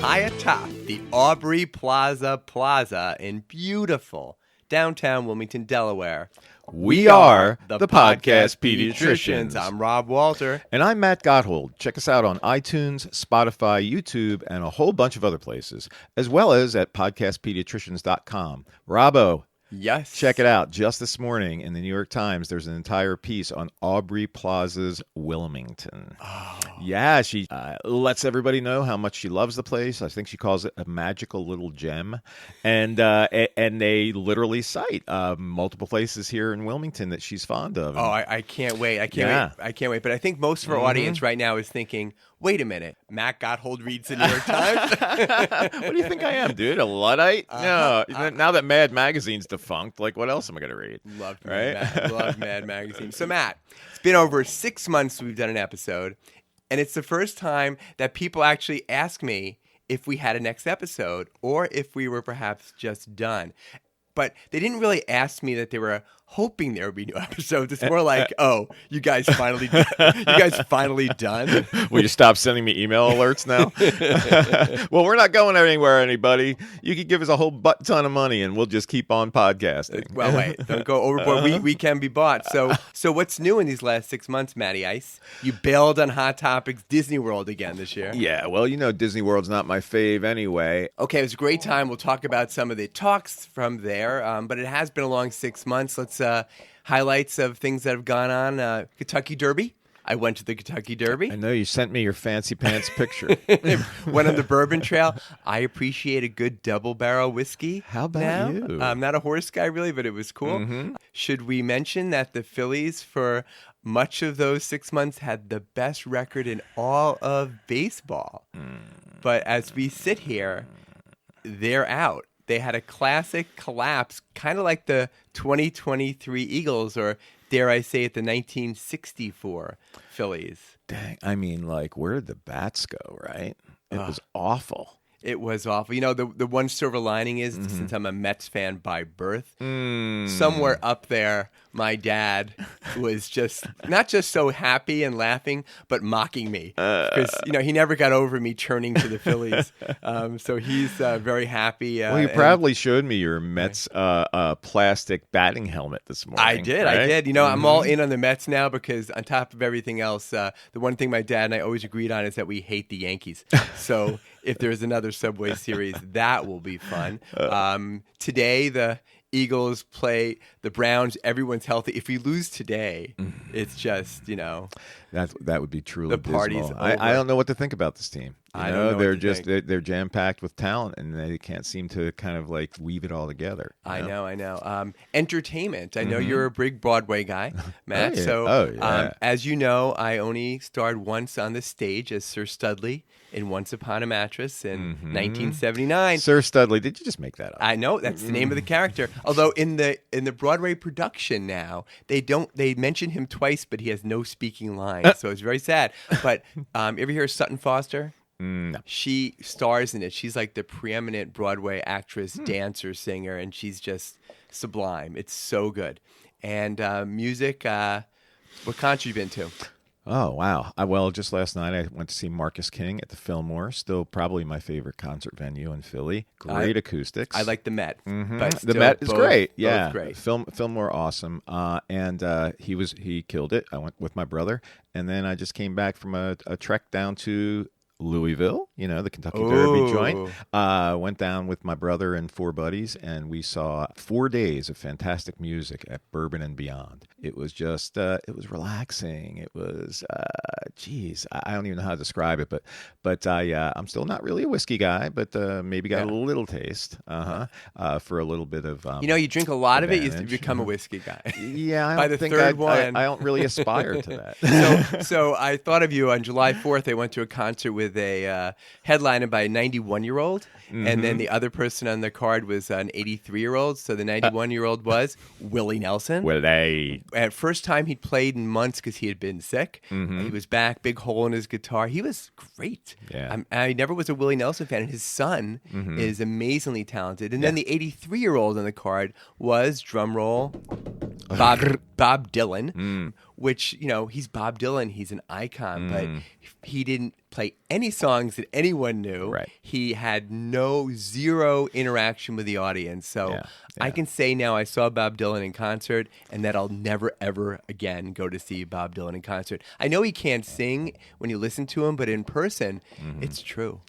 high atop the Aubrey Plaza in beautiful downtown Wilmington, Delaware. We are the Podcast Pediatricians. I'm Rob Walter. And I'm Matt Gotthold. Check us out on iTunes, Spotify, YouTube, and a whole bunch of other places, as well as at podcastpediatricians.com. Robbo. Yes. Check it out. Just this morning in the New York Times, there's an entire piece on Aubrey Plaza's Wilmington. Oh. Yeah, she lets everybody know how much she loves the place. I think she calls it a magical little gem. And they literally cite multiple places here in Wilmington that she's fond of. Oh, I can't wait. I can't wait. But I think most of our audience right now is thinking, wait a minute, Matt Gotthold reads the New York Times? What do you think I am, dude? A Luddite? No. Now that Mad Magazine's defunct, like, what else am I going to read? Love right? Mad Magazine. So, Matt, it's been over 6 months we've done an episode, and it's the first time that people actually ask me if we had a next episode or if we were perhaps just done. But they didn't really ask me that they were hoping there would be new episodes. It's more like, oh, you guys finally done? Will you stop sending me email alerts now? Well, we're not going anywhere, anybody. You can give us a whole butt ton of money, and we'll just keep on podcasting. Well, wait, don't go overboard. We can be bought. So what's new in these last 6 months, Matty Ice? You bailed on Hot Topics Disney World again this year. Yeah, well, Disney World's not my fave anyway. Okay, it was a great time. We'll talk about some of the talks from there, but it has been a long 6 months. Let's highlights of things that have gone on. Kentucky Derby. I went to the Kentucky Derby. I know you sent me your fancy pants picture. Went on the Bourbon Trail. I appreciate a good double barrel whiskey. How about you? I'm not a horse guy really, but it was cool. Mm-hmm. Should we mention that the Phillies for much of those 6 months had the best record in all of baseball? But as we sit here, they're out. They had a classic collapse, kind of like the 2023 Eagles, or dare I say it, the 1964 Phillies. Dang, I mean, like, where did the bats go, right? It was awful. It was awful. The one silver lining is, since I'm a Mets fan by birth, somewhere up there, my dad was not just so happy and laughing, but mocking me. Because, he never got over me turning to the Phillies. So he's very happy. Well, you proudly showed me your Mets plastic batting helmet this morning. I did. Right? I'm all in on the Mets now because on top of everything else, the one thing my dad and I always agreed on is that we hate the Yankees. So if there's another Subway Series, that will be fun. Today, the Eagles play the Browns. Everyone's healthy. If we lose today, it's just, that would be truly the party's dismal. over. I don't know what to think about this team. I don't know they're jam packed with talent, and they can't seem to kind of like weave it all together. I know. Entertainment. I know you're a big Broadway guy, Matt. As you know, I only starred once on the stage as Sir Studley in Once Upon a Mattress in 1979. Sir Studley, did you just make that up? I know, that's the name of the character. Although in the Broadway production now, they mention him twice, but he has no speaking lines, so it's very sad. But ever hear of Sutton Foster? No. She stars in it. She's like the preeminent Broadway actress, dancer, singer, and she's just sublime. It's so good. And music, what concert you been to? Oh, wow. Well, just last night I went to see Marcus King at the Fillmore. Still probably my favorite concert venue in Philly. Great acoustics. I like the Met. But the Met is great. Yeah. Great. Fillmore, awesome. And he killed it. I went with my brother. And then I just came back from a trek down to Louisville, the Kentucky Derby joint. Went down with my brother and 4 buddies, and we saw 4 days of fantastic music at Bourbon and Beyond. It was just, it was relaxing. It was, I don't even know how to describe it, but I'm still not really a whiskey guy, but maybe got a little taste for a little bit of. You drink a lot of it, you become a whiskey guy. Yeah, by the third one. I don't really aspire to that. So I thought of you on July 4th. I went to a concert with a headliner by a 91-year-old, and then the other person on the card was an 83-year-old. So the 91-year-old was Willie Nelson. At first time he'd played in months because he had been sick. He was back, big hole in his guitar. He was great. Yeah. I never was a Willie Nelson fan, and his son is amazingly talented. And then the 83-year-old on the card was, drumroll, Bob Dylan, which, he's Bob Dylan. He's an icon, but he didn't play any songs that anyone knew. Right. He had zero interaction with the audience. So I can say now I saw Bob Dylan in concert, and that I'll never, ever again go to see Bob Dylan in concert. I know he can't sing when you listen to him, but in person, it's true.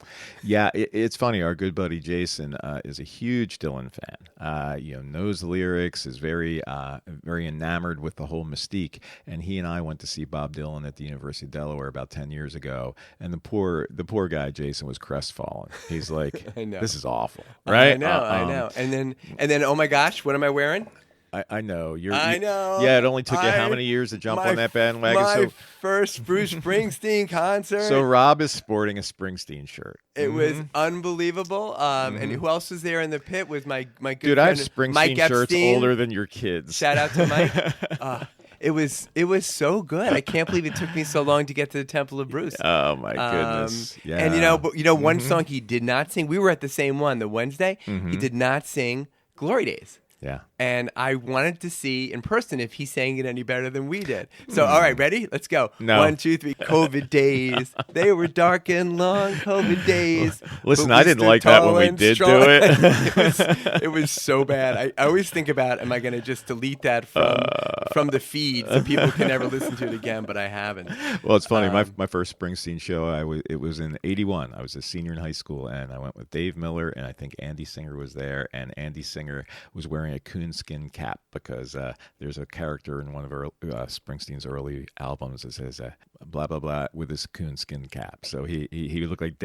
Yeah, it's funny. Our good buddy Jason is a huge Dylan fan. Knows the lyrics, is very enamored with the whole mystique. And he and I went to see Bob Dylan at the University of Delaware about 10 years ago. And the poor guy Jason was crestfallen. He's like, I know. This is awful, right? I know. And then, oh my gosh, what am I wearing? I know. I know. Yeah, it only took you how many years to jump on that bandwagon? My first Bruce Springsteen concert. So Rob is sporting a Springsteen shirt. It was unbelievable. And who else was there in the pit? Was my good Dude, friend I have Springsteen Mike shirts Epstein. older than your kids. Shout out to Mike. It was so good. I can't believe it took me so long to get to the Temple of Bruce. Oh my goodness! Yeah. And one song he did not sing. We were at the same one, the Wednesday. He did not sing "Glory Days." Yeah. And I wanted to see in person if he sang it any better than we did. So, all right, ready? Let's go. No. 1, 2, 3. COVID days. They were dark and long COVID days. Listen, I didn't like that when we did do it. It was so bad. I always think about, am I going to just delete that from the feed so people can never listen to it again, but I haven't. Well, it's funny. My first Springsteen show, it was in 81. I was a senior in high school, and I went with Dave Miller, and I think Andy Singer was there, and Andy Singer was wearing a coonskin cap because there's a character in one of Springsteen's early albums that says blah blah blah with his coonskin cap. So he looked like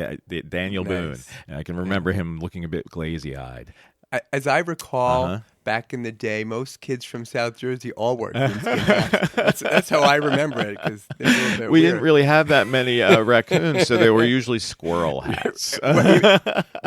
Daniel Boone, and I can remember him looking a bit glazy eyed. As I recall, back in the day, most kids from South Jersey all wore coonskin hats. That's how I remember it, because we didn't really have that many raccoons, so they were usually squirrel hats.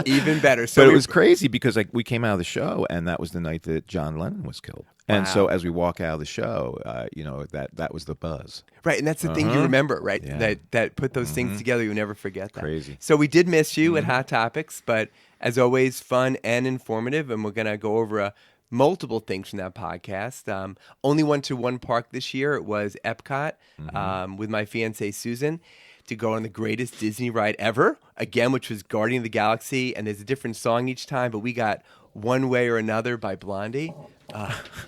Even better. But it was crazy because we came out of the show, and that was the night that John Lennon was killed. And so as we walk out of the show, that was the buzz. Right, and that's the thing you remember, right? Yeah. That put those things together, you'll never forget that. Crazy. So we did miss you at Hot Topics, but as always, fun and informative, and we're going to go over multiple things from that podcast. Only went to one park this year. It was Epcot with my fiancée, Susan, to go on the greatest Disney ride ever, again, which was Guardian of the Galaxy, and there's a different song each time, but we got One Way or Another by Blondie.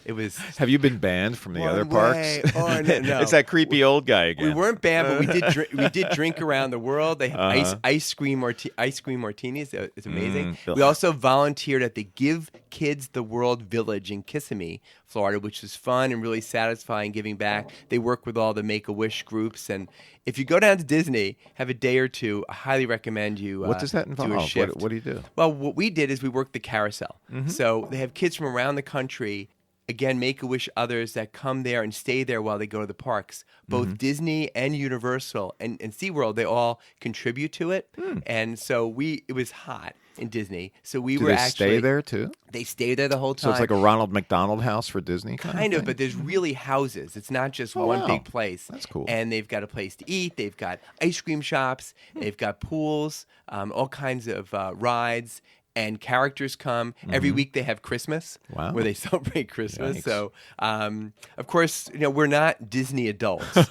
It was. Have you been banned from the other parks? Oh, no. It's that creepy old guy again. We weren't banned, but we did drink around the world. They have ice cream martinis. It's amazing. We also volunteered at the Give Kids the World Village in Kissimmee, Florida, which was fun and really satisfying, giving back. They work with all the Make-A-Wish groups, and if you go down to Disney, have a day or two, I highly recommend you. What does that involve? Do a shift. What do you do? Well, what we did is we worked the carousel. So they have kids from around the country. Again, Make-A-Wish others that come there and stay there while they go to the parks. Both Disney and Universal and SeaWorld, they all contribite to it. And so it was hot in Disney. So we were actually... stay there too? They stay there the whole time. So it's like a Ronald McDonald house for Disney? Kind of, but there's really houses. It's not just one big place. That's cool. And they've got a place to eat. They've got ice cream shops. They've got pools, all kinds of rides. And characters come. Every week they have Christmas where they celebrate Christmas. Yikes. So, of course, we're not Disney adults.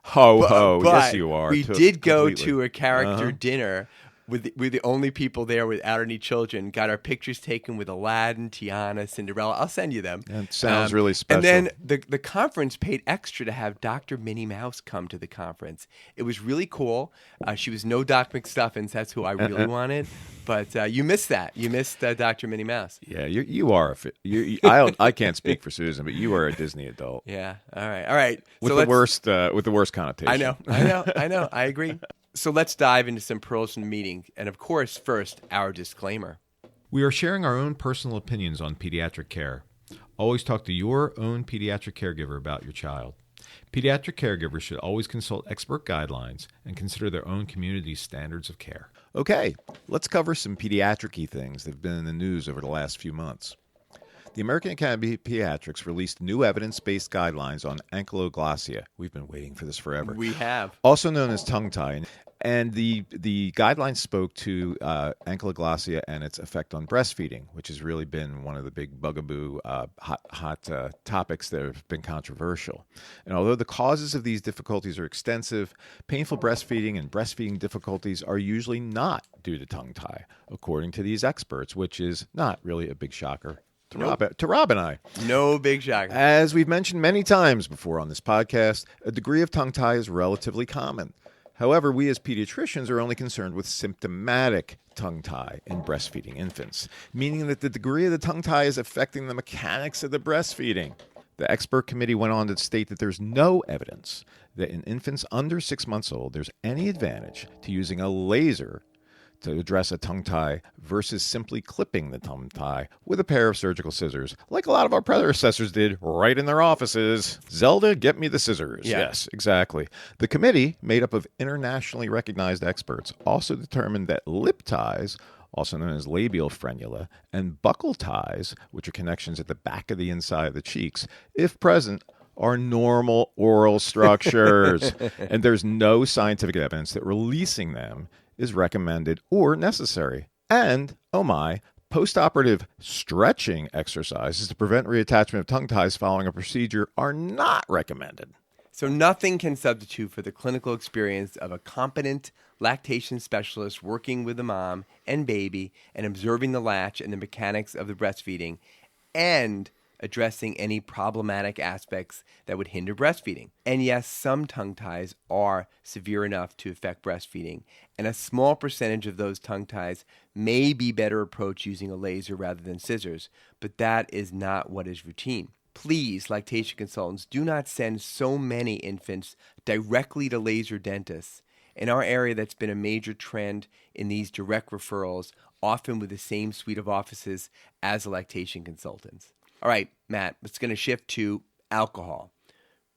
Ho. Yes, you are. We did go to a character dinner. We're the only people there without any children. Got our pictures taken with Aladdin, Tiana, Cinderella. I'll send you them. That sounds really special. And then the conference paid extra to have Dr. Minnie Mouse come to the conference. It was really cool. She was no Doc McStuffins. That's who I really wanted. But you missed that. You missed Dr. Minnie Mouse. Yeah, you are. I can't speak for Susan, but you are a Disney adult. Yeah. All right. With the worst connotation. I know. I agree. So let's dive into some pearls from the meeting. And of course, first, our disclaimer. We are sharing our own personal opinions on pediatric care. Always talk to your own pediatric caregiver about your child. Pediatric caregivers should always consult expert guidelines and consider their own community's standards of care. Okay, let's cover some pediatric-y things that have been in the news over the last few months. The American Academy of Pediatrics released new evidence-based guidelines on ankylosing. We've been waiting for this forever. We have. Also known as tongue tie. And the guidelines spoke to ankylosing and its effect on breastfeeding, which has really been one of the big bugaboo hot topics that have been controversial. And although the causes of these difficulties are extensive, painful breastfeeding and breastfeeding difficulties are usually not due to tongue tie, according to these experts, which is not really a big shocker to Rob and I. No big shocker. As we've mentioned many times before on this podcast, a degree of tongue tie is relatively common. However, we as pediatricians are only concerned with symptomatic tongue tie in breastfeeding infants, meaning that the degree of the tongue tie is affecting the mechanics of the breastfeeding. The expert committee went on to state that there's no evidence that in infants under 6 months old there's any advantage to using a laser to address a tongue tie versus simply clipping the tongue tie with a pair of surgical scissors, like a lot of our predecessors did right in their offices. Zelda, get me the scissors. Yeah. Yes, exactly. The committee, made up of internationally recognized experts, also determined that lip ties, also known as labial frenula, and buccal ties, which are connections at the back of the inside of the cheeks, if present, are normal oral structures. And there's no scientific evidence that releasing them is recommended or necessary. And, oh my, post-operative stretching exercises to prevent reattachment of tongue ties following a procedure are not recommended. So nothing can substitute for the clinical experience of a competent lactation specialist working with the mom and baby and observing the latch and the mechanics of the breastfeeding and addressing any problematic aspects that would hinder breastfeeding. And yes, some tongue ties are severe enough to affect breastfeeding, and a small percentage of those tongue ties may be better approached using a laser rather than scissors, but that is not what is routine. Please, lactation consultants, do not send so many infants directly to laser dentists. In our area, that's been a major trend in these direct referrals, often with the same suite of offices as the lactation consultants. All right, Matt, it's going to shift to alcohol.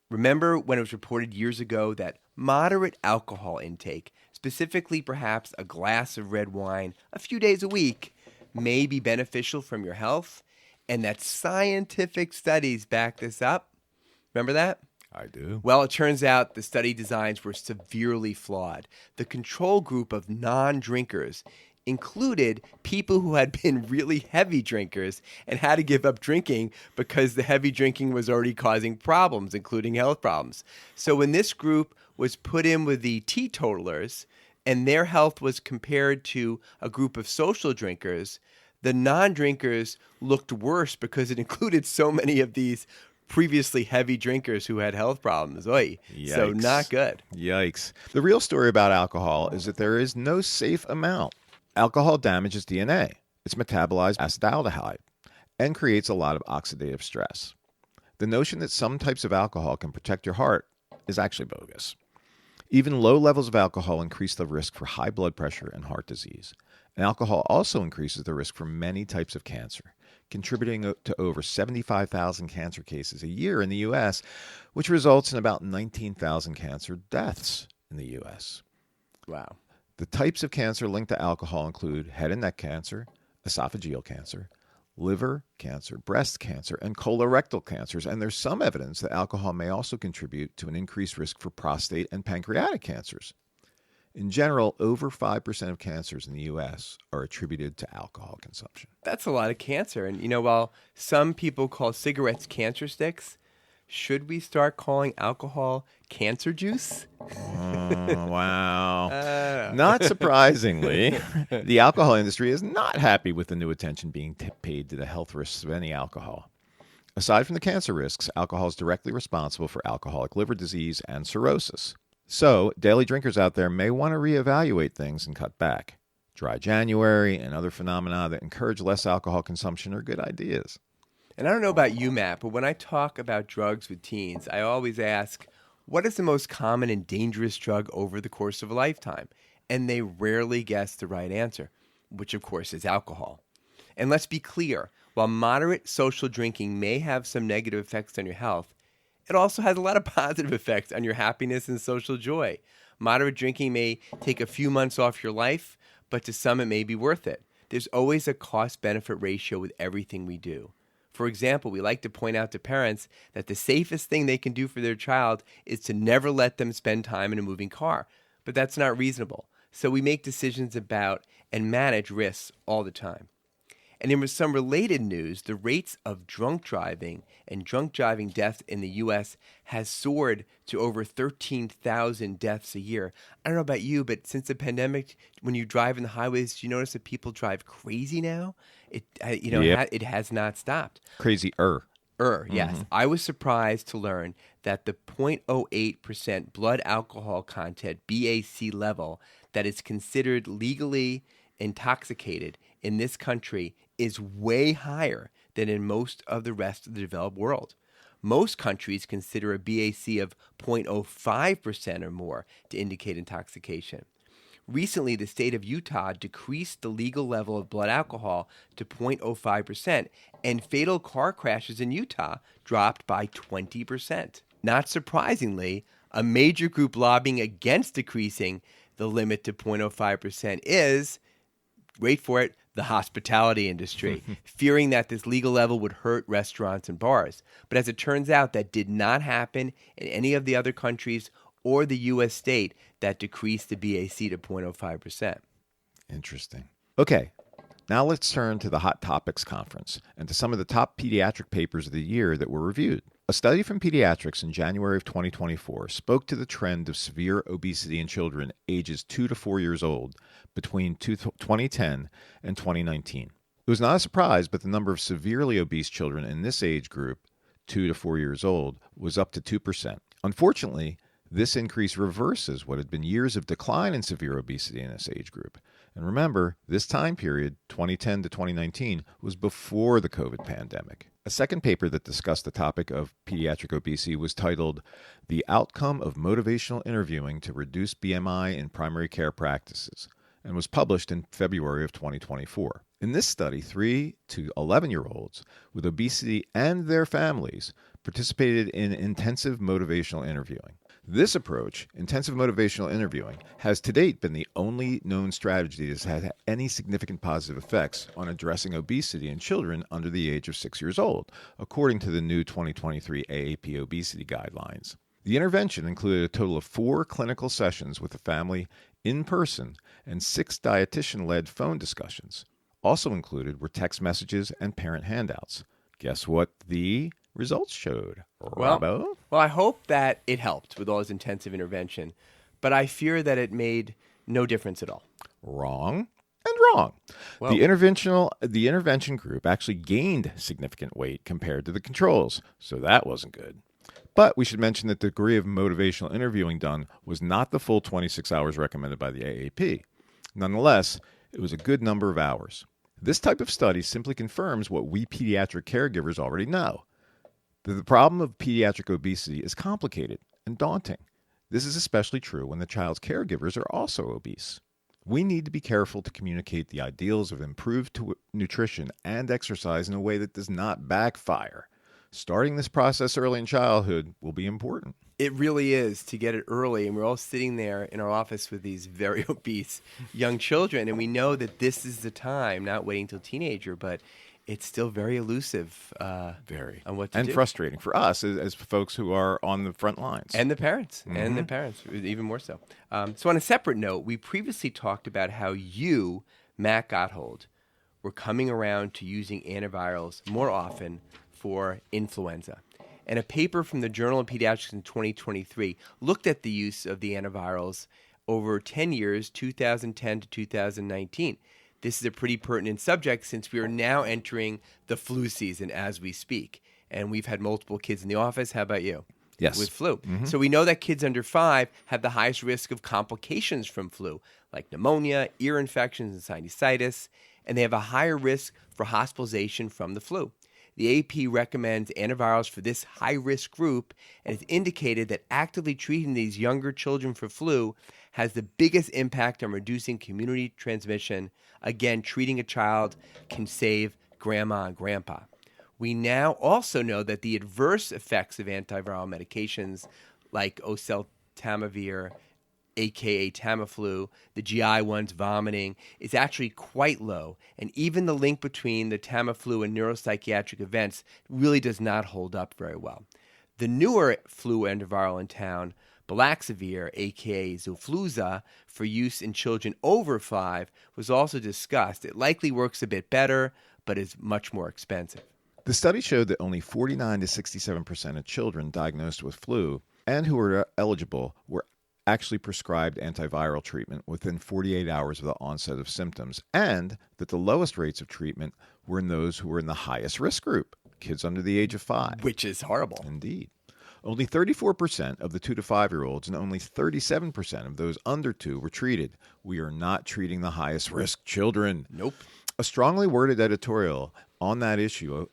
Remember when it was reported years ago that moderate alcohol intake, specifically perhaps a glass of red wine a few days a week, may be beneficial from your health, and that scientific studies back this up? Remember that? I do. Well, it turns out the study designs were severely flawed. The control group of non-drinkers included people who had been really heavy drinkers and had to give up drinking because the heavy drinking was already causing problems, including health problems. So when this group was put in with the teetotalers and their health was compared to a group of social drinkers, the non-drinkers looked worse because it included so many of these previously heavy drinkers who had health problems. Oy. So not good. Yikes. The real story about alcohol is that there is no safe amount. Alcohol damages DNA. It's metabolized acetaldehyde and creates a lot of oxidative stress. The notion that some types of alcohol can protect your heart is actually bogus. Even low levels of alcohol increase the risk for high blood pressure and heart disease. And alcohol also increases the risk for many types of cancer, contributing to over 75,000 cancer cases a year in the U.S., which results in about 19,000 cancer deaths in the U.S. Wow. The types of cancer linked to alcohol include head and neck cancer, esophageal cancer, liver cancer, breast cancer, and colorectal cancers. And there's some evidence that alcohol may also contribute to an increased risk for prostate and pancreatic cancers. In general, over 5% of cancers in the U.S. are attributed to alcohol consumption. That's a lot of cancer. And, while some people call cigarettes cancer sticks, should we start calling alcohol cancer juice? Oh, wow. Not surprisingly, the alcohol industry is not happy with the new attention being paid to the health risks of any alcohol. Aside from the cancer risks, alcohol is directly responsible for alcoholic liver disease and cirrhosis. So, daily drinkers out there may want to reevaluate things and cut back. Dry January and other phenomena that encourage less alcohol consumption are good ideas. And I don't know about you, Matt, but when I talk about drugs with teens, I always ask, what is the most common and dangerous drug over the course of a lifetime? And they rarely guess the right answer, which of course is alcohol. And let's be clear, while moderate social drinking may have some negative effects on your health, it also has a lot of positive effects on your happiness and social joy. Moderate drinking may take a few months off your life, but to some it may be worth it. There's always a cost-benefit ratio with everything we do. For example, we like to point out to parents that the safest thing they can do for their child is to never let them spend time in a moving car. but that's not reasonable. So we make decisions about and manage risks all the time. And in some related news, the rates of drunk driving and drunk driving deaths in the U.S. has soared to over 13,000 deaths a year. I don't know about you, but since the pandemic, when you drive in the highways, do you notice that people drive crazy now? It has not stopped. Crazier. Yes. I was surprised to learn that the 0.08% blood alcohol content BAC level that is considered legally intoxicated in this country is way higher than in most of the rest of the developed world. Most countries consider a BAC of 0.05% or more to indicate intoxication. Recently, the state of Utah decreased the legal level of blood alcohol to 0.05%, and fatal car crashes in Utah dropped by 20%. Not surprisingly, a major group lobbying against decreasing the limit to 0.05% is, wait for it, the hospitality industry, fearing that this legal level would hurt restaurants and bars. But as it turns out, that did not happen in any of the other countries or the U.S. state that decreased the BAC to 0.05%. Interesting. Okay, now let's turn to the Hot Topics Conference and to some of the top pediatric papers of the year that were reviewed. A study from Pediatrics in January of 2024 spoke to the trend of severe obesity in children ages 2 to 4 years old between 2010 and 2019. It was not a surprise, but the number of severely obese children in this age group, 2 to 4 years old, was up to 2%. Unfortunately, this increase reverses what had been years of decline in severe obesity in this age group. And remember, this time period, 2010 to 2019, was before the COVID pandemic. A second paper that discussed the topic of pediatric obesity was titled The Outcome of Motivational Interviewing to Reduce BMI in Primary Care Practices, and was published in February of 2024. In this study, 3 to 11-year-olds with obesity and their families participated in intensive motivational interviewing. This approach, intensive motivational interviewing, has to date been the only known strategy that has had any significant positive effects on addressing obesity in children under the age of 6 years old, according to the new 2023 AAP obesity guidelines. The intervention included a total of 4 clinical sessions with the family in person and 6 dietitian-led phone discussions. Also included were text messages and parent handouts. Guess what the results showed, Robbo? Well, I hope that it helped with all his intensive intervention, but I fear that it made no difference at all. Wrong and wrong. Well, The intervention group actually gained significant weight compared to the controls, so that wasn't good. But we should mention that the degree of motivational interviewing done was not the full 26 hours recommended by the AAP. Nonetheless, it was a good number of hours. This type of study simply confirms what we pediatric caregivers already know. The problem of pediatric obesity is complicated and daunting. This is especially true when the child's caregivers are also obese. We need to be careful to communicate the ideals of improved nutrition and exercise in a way that does not backfire. Starting this process early in childhood will be important. It really is, to get it early. And we're all sitting there in our office with these very obese young children, and we know that this is the time, not waiting till teenager, but it's still very elusive Very. on what to and do. frustrating for us as folks who are on the front lines. And the parents, even more so. So on a separate note, we previously talked about how you, Matt Gotthold, were coming around to using antivirals more often for influenza. And a paper from the Journal of Pediatrics in 2023 looked at the use of the antivirals over 10 years, 2010 to 2019. This is a pretty pertinent subject since we are now entering the flu season as we speak. And we've had multiple kids in the office. How about you? Yes. With flu. So we know that kids under 5 have the highest risk of complications from flu, like pneumonia, ear infections, and sinusitis, and they have a higher risk for hospitalization from the flu. The AP recommends antivirals for this high-risk group, and it's indicated that actively treating these younger children for flu has the biggest impact on reducing community transmission. Again, treating a child can save grandma and grandpa. We now also know that the adverse effects of antiviral medications like oseltamivir, aka Tamiflu, the GI ones, vomiting, is actually quite low. And even the link between the Tamiflu and neuropsychiatric events really does not hold up very well. The newer flu antiviral in town, Balaxavir, aka Xofluza, for use in children over 5 was also discussed. It likely works a bit better, but is much more expensive. The study showed that only 49 to 67% of children diagnosed with flu and who were eligible were actually prescribed antiviral treatment within 48 hours of the onset of symptoms, and that the lowest rates of treatment were in those who were in the highest risk group, kids under the age of 5. Which is horrible. Indeed. Only 34% of the 2 to 5-year-olds and only 37% of those under 2 were treated. We are not treating the highest risk children. Nope. A strongly worded editorial on that issue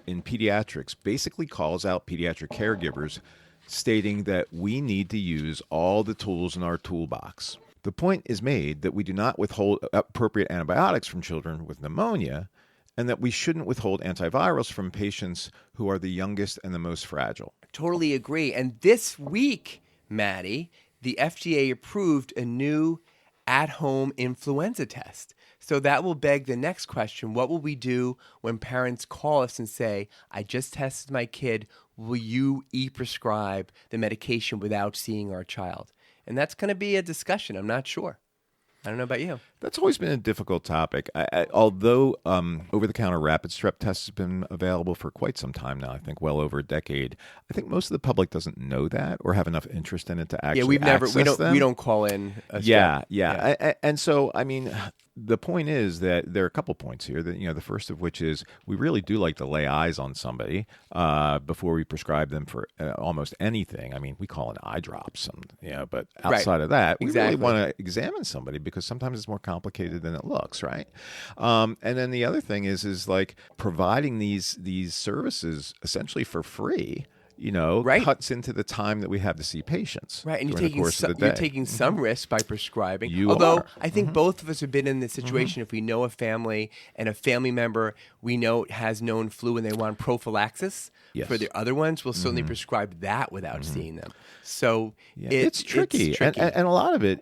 in pediatrics basically calls out pediatric caregivers, stating that we need to use all the tools in our toolbox. The point is made that we do not withhold appropriate antibiotics from children with pneumonia, and that we shouldn't withhold antivirals from patients who are the youngest and the most fragile. Totally agree. And this week, Maddie, the FDA approved a new at-home influenza test. So that will beg the next question. What will we do when parents call us and say, I just tested my kid, will you e-prescribe the medication without seeing our child? And that's going to be a discussion. I'm not sure. I don't know about you. That's always been a difficult topic. Although over-the-counter rapid strep tests have been available for quite some time now, I think well over a decade, I think most of the public doesn't know that or have enough interest in it to actually access them. We don't call in a strep. Yeah. And so, I mean, the point is that there are a couple points here. That, the first of which is we really do like to lay eyes on somebody before we prescribe them for almost anything. I mean, we call it eye drops, but outside of that, we really want to examine somebody because sometimes it's more complicated than it looks, right? And then the other thing is like providing these services essentially for free. Cuts into the time that we have to see patients. Right, and you're taking some risk by prescribing. Although I think both of us have been in this situation. If we know a family and a family member we know has known flu and they want prophylaxis for the other ones, we'll certainly prescribe that without seeing them. So it's tricky. And a lot of it,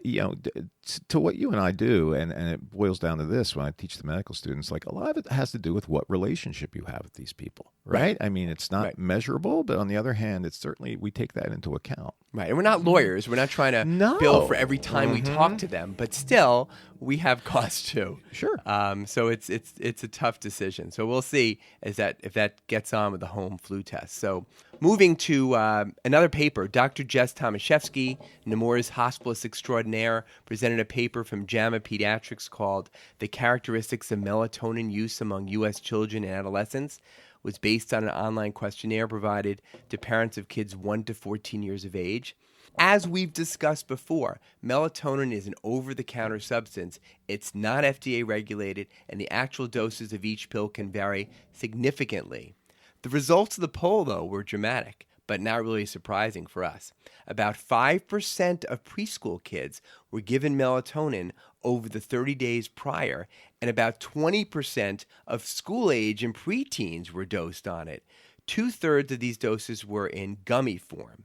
to what you and I do, and it boils down to this when I teach the medical students, like a lot of it has to do with what relationship you have with these people, right? I mean, it's not measurable, but on the other hand, it's certainly, we take that into account. Right, and we're not lawyers. We're not trying to bill for every time we talk to them, but still, we have costs too. Sure. So it's a tough decision. So we'll see if that gets on with the home flu test. So moving to another paper, Dr. Jess Tomaszewski, Nemours hospitalist extraordinaire, presented a paper from JAMA Pediatrics called "The Characteristics of Melatonin Use Among U.S. Children and Adolescents." Was based on an online questionnaire provided to parents of kids 1 to 14 years of age. As we've discussed before, melatonin is an over-the-counter substance. It's not FDA regulated, and the actual doses of each pill can vary significantly. The results of the poll, though, were dramatic, but not really surprising for us. About 5% of preschool kids were given melatonin over the 30 days prior, and about 20% of school-age and preteens were dosed on it. 2/3 of these doses were in gummy form.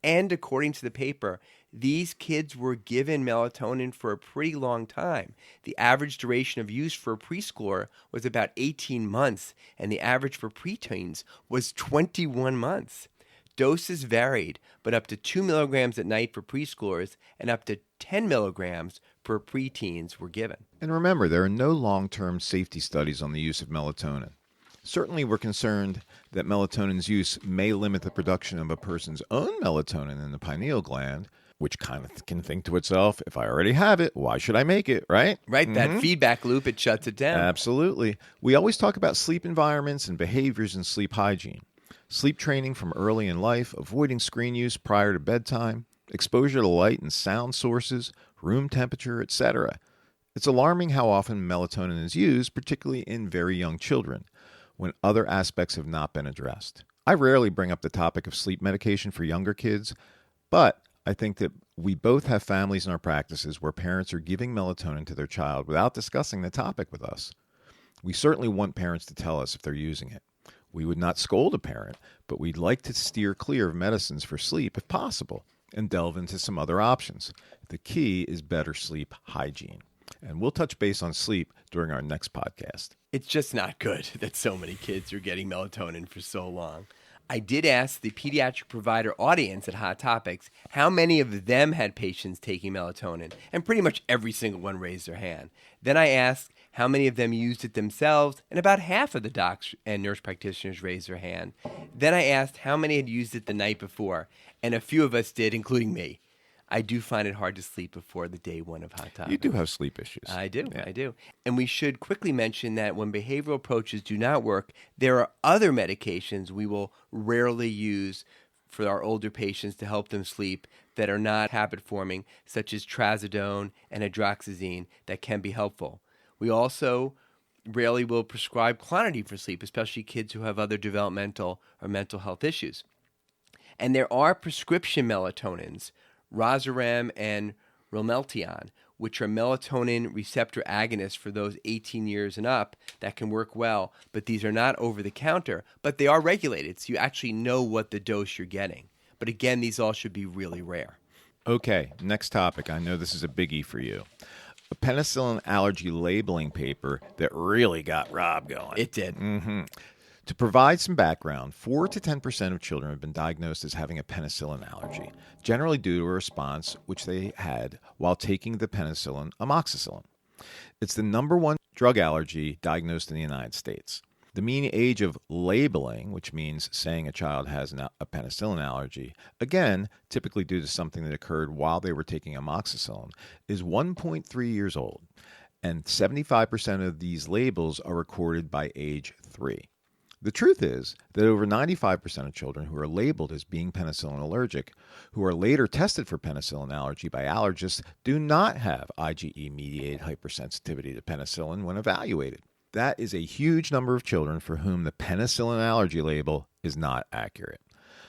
And according to the paper, these kids were given melatonin for a pretty long time. The average duration of use for a preschooler was about 18 months, and the average for preteens was 21 months. Doses varied, but up to 2 milligrams at night for preschoolers and up to 10 milligrams for preteens were given. And remember, there are no long-term safety studies on the use of melatonin. Certainly, we're concerned that melatonin's use may limit the production of a person's own melatonin in the pineal gland, which kind of can think to itself, if I already have it, why should I make it, right? Right, that feedback loop, it shuts it down. Absolutely. We always talk about sleep environments and behaviors in sleep hygiene. Sleep training from early in life, avoiding screen use prior to bedtime, exposure to light and sound sources, room temperature, etc. It's alarming how often melatonin is used, particularly in very young children, when other aspects have not been addressed. I rarely bring up the topic of sleep medication for younger kids, but I think that we both have families in our practices where parents are giving melatonin to their child without discussing the topic with us. We certainly want parents to tell us if they're using it. We would not scold a parent, but we'd like to steer clear of medicines for sleep if possible and delve into some other options. The key is better sleep hygiene. And we'll touch base on sleep during our next podcast. It's just not good that so many kids are getting melatonin for so long. I did ask the pediatric provider audience at Hot Topics how many of them had patients taking melatonin, and pretty much every single one raised their hand. Then I asked how many of them used it themselves, and about half of the docs and nurse practitioners raised their hand. Then I asked how many had used it the night before, and a few of us did, including me. I do find it hard to sleep before the day one of Hot Topics. You do have sleep issues. I do. And we should quickly mention that when behavioral approaches do not work, there are other medications we will rarely use for our older patients to help them sleep that are not habit-forming, such as trazodone and hydroxyzine, that can be helpful. We also rarely will prescribe Clonidine for sleep, especially kids who have other developmental or mental health issues. And there are prescription melatonins, Rozarem and Romeltion, which are melatonin receptor agonists for those 18 years and up that can work well, but these are not over-the-counter, but they are regulated, so you actually know what the dose you're getting. But again, these all should be really rare. Okay, next topic. I know this is a biggie for you. A penicillin allergy labeling paper that really got Rob going. It did. To provide some background, 4 to 10% of children have been diagnosed as having a penicillin allergy, generally due to a response which they had while taking the penicillin amoxicillin. It's the number one drug allergy diagnosed in the United States. The mean age of labeling, which means saying a child has a penicillin allergy, again, typically due to something that occurred while they were taking amoxicillin, is 1.3 years old, and 75% of these labels are recorded by age 3. The truth is that over 95% of children who are labeled as being penicillin allergic, who are later tested for penicillin allergy by allergists, do not have IgE-mediated hypersensitivity to penicillin when evaluated. That is a huge number of children for whom the penicillin allergy label is not accurate.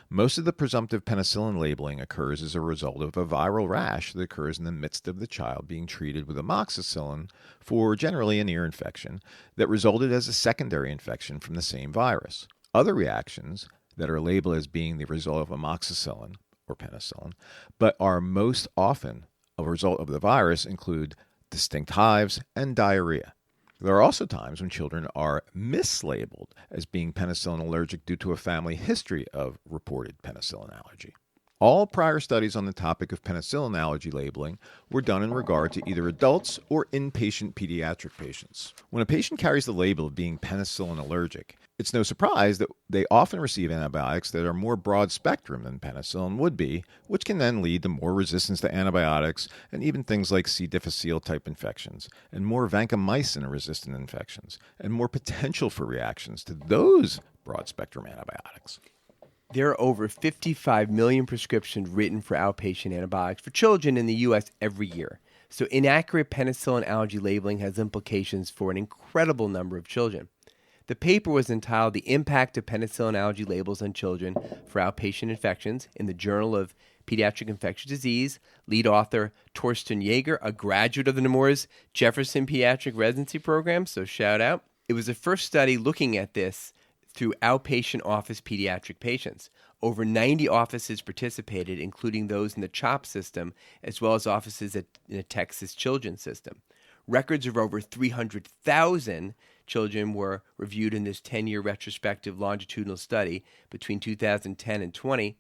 Most of the presumptive penicillin labeling occurs as a result of a viral rash that occurs in the midst of the child being treated with amoxicillin for generally an ear infection that resulted as a secondary infection from the same virus. Other reactions that are labeled as being the result of amoxicillin or penicillin, but are most often a result of the virus, include distinct hives and diarrhea. There are also times when children are mislabeled as being penicillin allergic due to a family history of reported penicillin allergy. All prior studies on the topic of penicillin allergy labeling were done in regard to either adults or inpatient pediatric patients. When a patient carries the label of being penicillin allergic, it's no surprise that they often receive antibiotics that are more broad spectrum than penicillin would be, which can then lead to more resistance to antibiotics and even things like C. difficile type infections, and more vancomycin resistant infections, and more potential for reactions to those broad spectrum antibiotics. There are over 55 million prescriptions written for outpatient antibiotics for children in the U.S. every year. So inaccurate penicillin allergy labeling has implications for an incredible number of children. The paper was entitled The Impact of Penicillin Allergy Labels on Children for Outpatient Infections in the Journal of Pediatric Infectious Disease. Lead author Torsten Jaeger, a graduate of the Nemours Jefferson Pediatric Residency Program, so shout out. It was the first study looking at this through outpatient office pediatric patients. Over 90 offices participated, including those in the CHOP system, as well as offices in the Texas Children's System. Records of over 300,000 children were reviewed in this 10-year retrospective longitudinal study between 2010 and 20.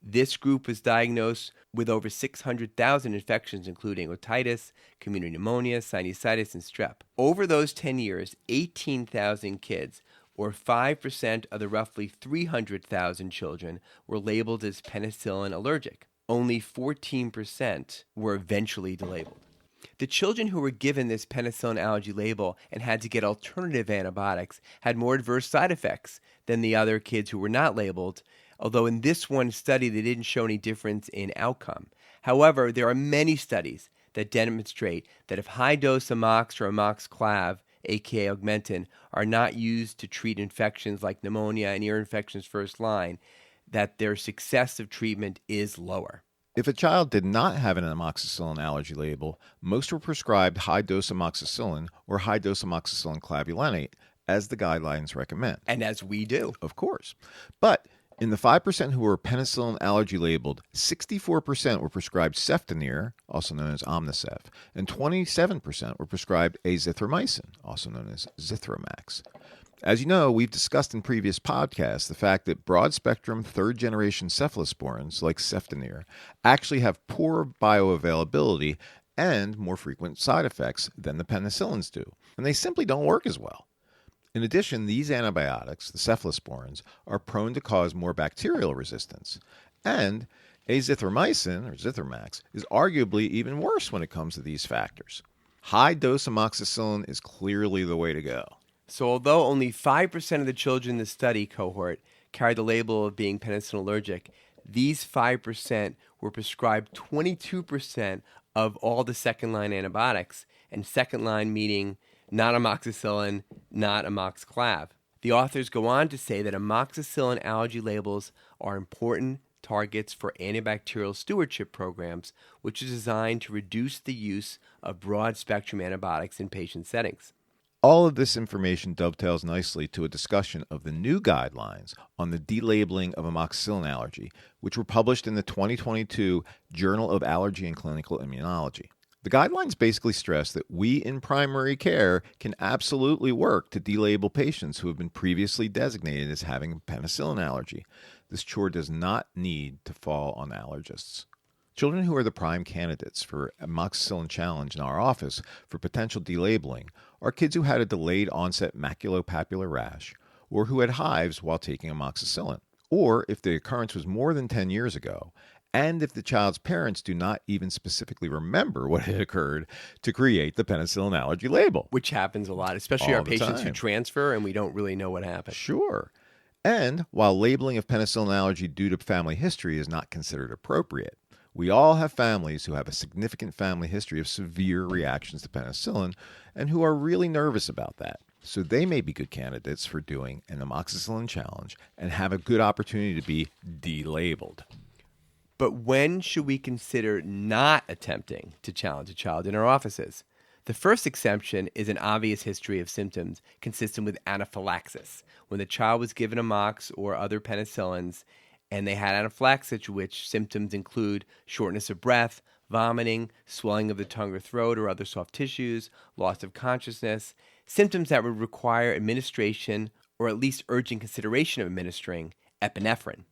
This group was diagnosed with over 600,000 infections, including otitis, community pneumonia, sinusitis, and strep. Over those 10 years, 18,000 kids, or 5% of the roughly 300,000 children, were labeled as penicillin allergic. Only 14% were eventually delabeled. The children who were given this penicillin allergy label and had to get alternative antibiotics had more adverse side effects than the other kids who were not labeled, although in this one study they didn't show any difference in outcome. However, there are many studies that demonstrate that if high-dose Amox or Amoxicillin, aka Augmentin, are not used to treat infections like pneumonia and ear infections first line, that their success of treatment is lower. If a child did not have an amoxicillin allergy label, most were prescribed high-dose amoxicillin or high-dose amoxicillin clavulanate, as the guidelines recommend. And as we do. Of course. But in the 5% who were penicillin allergy labeled, 64% were prescribed ceftonir, also known as Omnicef, and 27% were prescribed azithromycin, also known as Zithromax. As you know, we've discussed in previous podcasts the fact that broad-spectrum third-generation cephalosporins, like cefdinir, actually have poor bioavailability and more frequent side effects than the penicillins do, and they simply don't work as well. In addition, these antibiotics, the cephalosporins, are prone to cause more bacterial resistance, and azithromycin, or Zithromax, is arguably even worse when it comes to these factors. High-dose amoxicillin is clearly the way to go. So although only 5% of the children in the study cohort carried the label of being penicillin allergic, these 5% were prescribed 22% of all the second-line antibiotics, and second-line meaning not amoxicillin, not amoxiclav. The authors go on to say that amoxicillin allergy labels are important targets for antibacterial stewardship programs, which is designed to reduce the use of broad-spectrum antibiotics in patient settings. All of this information dovetails nicely to a discussion of the new guidelines on the delabeling of amoxicillin allergy, which were published in the 2022 Journal of Allergy and Clinical Immunology. The guidelines basically stress that we in primary care can absolutely work to delabel patients who have been previously designated as having a penicillin allergy. This chore does not need to fall on allergists. Children who are the prime candidates for amoxicillin challenge in our office for potential delabeling are kids who had a delayed onset maculopapular rash or who had hives while taking amoxicillin, or if the occurrence was more than 10 years ago, and if the child's parents do not even specifically remember what had occurred to create the penicillin allergy label. Which happens a lot, especially All our the patients who time. transfer and we don't really know what happened. Sure. And while labeling of penicillin allergy due to family history is not considered appropriate, we all have families who have a significant family history of severe reactions to penicillin and who are really nervous about that. So they may be good candidates for doing an amoxicillin challenge and have a good opportunity to be delabeled. But when should we consider not attempting to challenge a child in our offices? The first exception is an obvious history of symptoms consistent with anaphylaxis, when the child was given Amox or other penicillins and they had anaphylaxis, which symptoms include shortness of breath, vomiting, swelling of the tongue or throat or other soft tissues, loss of consciousness, symptoms that would require administration or at least urgent consideration of administering epinephrine.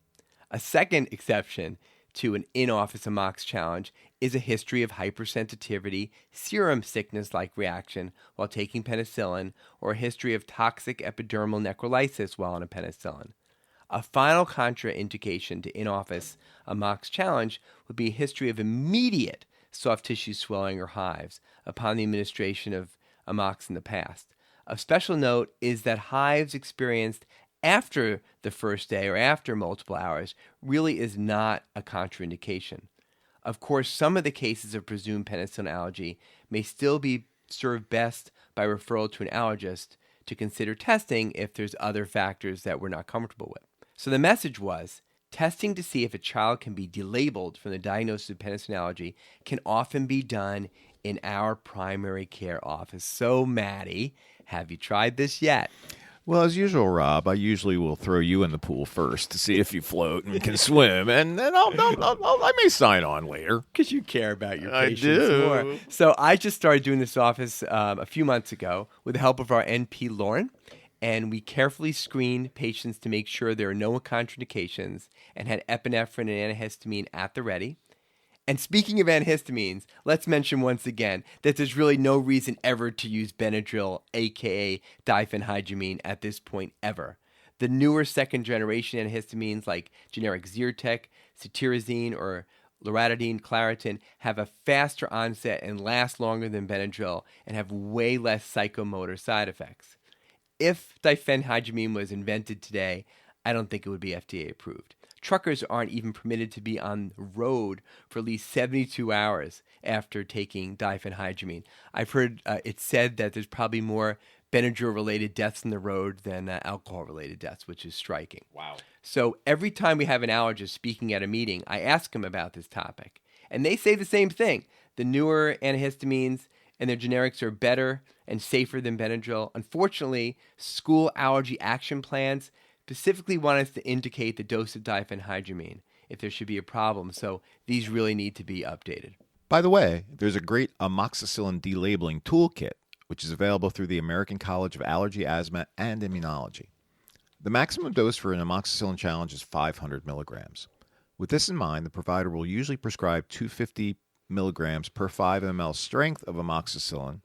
A second exception to an in-office Amox challenge is a history of hypersensitivity, serum sickness-like reaction while taking penicillin, or a history of toxic epidermal necrolysis while on a penicillin. A final contraindication to in-office Amox challenge would be a history of immediate soft tissue swelling or hives upon the administration of Amox in the past. Of special note is that hives experienced after the first day or after multiple hours really is not a contraindication. Of course, some of the cases of presumed penicillin allergy may still be served best by referral to an allergist to consider testing if there's other factors that we're not comfortable with. So the message was, testing to see if a child can be delabeled from the diagnosis of penicillin allergy can often be done in our primary care office. So, Maddie, have you tried this yet? Well, as usual, Rob, I usually will throw you in the pool first to see if you float and can swim, and then I may sign on later. Because you care about your I patients do. more. So I just started doing this office a few months ago with the help of our NP, Lauren, and we carefully screened patients to make sure there are no contraindications and had epinephrine and antihistamine at the ready. And speaking of antihistamines, let's mention once again that there's really no reason ever to use Benadryl, aka diphenhydramine, at this point ever. The newer second-generation antihistamines like generic Zyrtec, cetirizine, or loratadine, Claritin have a faster onset and last longer than Benadryl and have way less psychomotor side effects. If diphenhydramine was invented today, I don't think it would be FDA approved. Truckers aren't even permitted to be on the road for at least 72 hours after taking diphenhydramine. I've heard it said that there's probably more Benadryl-related deaths on the road than alcohol-related deaths, which is striking. Wow. So every time we have an allergist speaking at a meeting, I ask them about this topic. And they say the same thing. The newer antihistamines and their generics are better and safer than Benadryl. Unfortunately, school allergy action plans specifically want us to indicate the dose of diphenhydramine if there should be a problem. So these really need to be updated. By the way, there's a great amoxicillin delabeling toolkit which is available through the American College of Allergy, Asthma, and Immunology. The maximum dose for an amoxicillin challenge is 500 milligrams. With this in mind, the provider will usually prescribe 250 milligrams per 5 ml strength of amoxicillin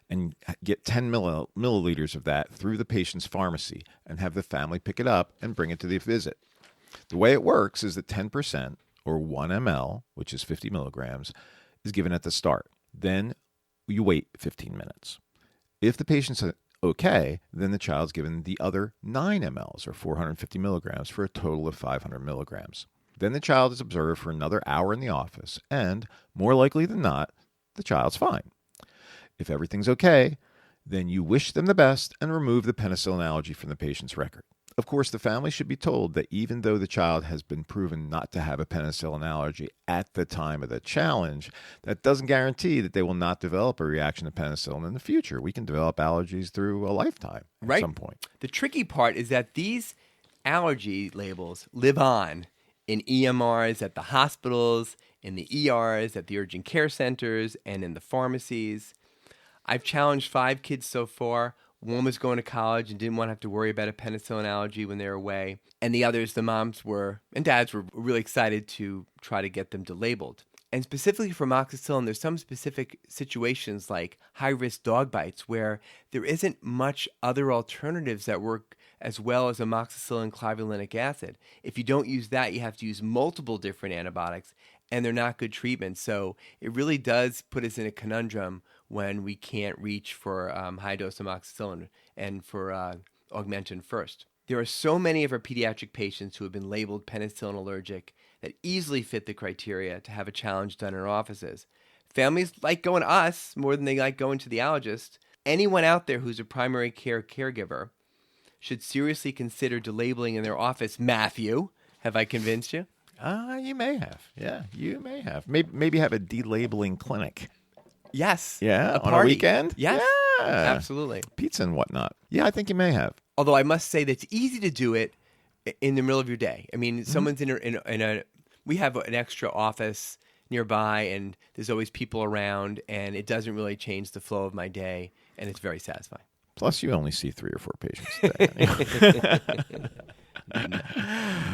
and get 10 milliliters of that through the patient's pharmacy and have the family pick it up and bring it to the visit. The way it works is that 10%, or 1 ml, which is 50 milligrams, is given at the start. Then you wait 15 minutes. If the patient's okay, then the child's given the other 9 mLs, or 450 milligrams, for a total of 500 milligrams. Then the child is observed for another hour in the office, and, more likely than not, the child's fine. If everything's okay, then you wish them the best and remove the penicillin allergy from the patient's record. Of course, the family should be told that even though the child has been proven not to have a penicillin allergy at the time of the challenge, that doesn't guarantee that they will not develop a reaction to penicillin in the future. We can develop allergies through a lifetime at some point. The tricky part is that these allergy labels live on in EMRs at the hospitals, in the ERs, at the urgent care centers, and in the pharmacies. I've challenged 5 kids so far. One was going to college and didn't want to have to worry about a penicillin allergy when they were away. And the others, the moms and dads were really excited to try to get them delabeled. And specifically for amoxicillin, there's some specific situations like high-risk dog bites where there isn't much other alternatives that work as well as amoxicillin clavulanic acid. If you don't use that, you have to use multiple different antibiotics, and they're not good treatments. So it really does put us in a conundrum when we can't reach for high-dose amoxicillin and for Augmentin first. There are so many of our pediatric patients who have been labeled penicillin allergic that easily fit the criteria to have a challenge done in our offices. Families like going to us more than they like going to the allergist. Anyone out there who's a primary care caregiver should seriously consider delabeling in their office. Matthew, have I convinced you? You may have. Yeah, you may have. Maybe have a delabeling clinic. Yes. Yeah, on party. a weekend? Yes. Yeah. Absolutely. Pizza and whatnot. Yeah, I think you may have. Although I must say that it's easy to do it in the middle of your day. I mean, someone's in a we have an extra office nearby, and there's always people around, and it doesn't really change the flow of my day, and it's very satisfying. Plus, you only see 3 or 4 patients a day.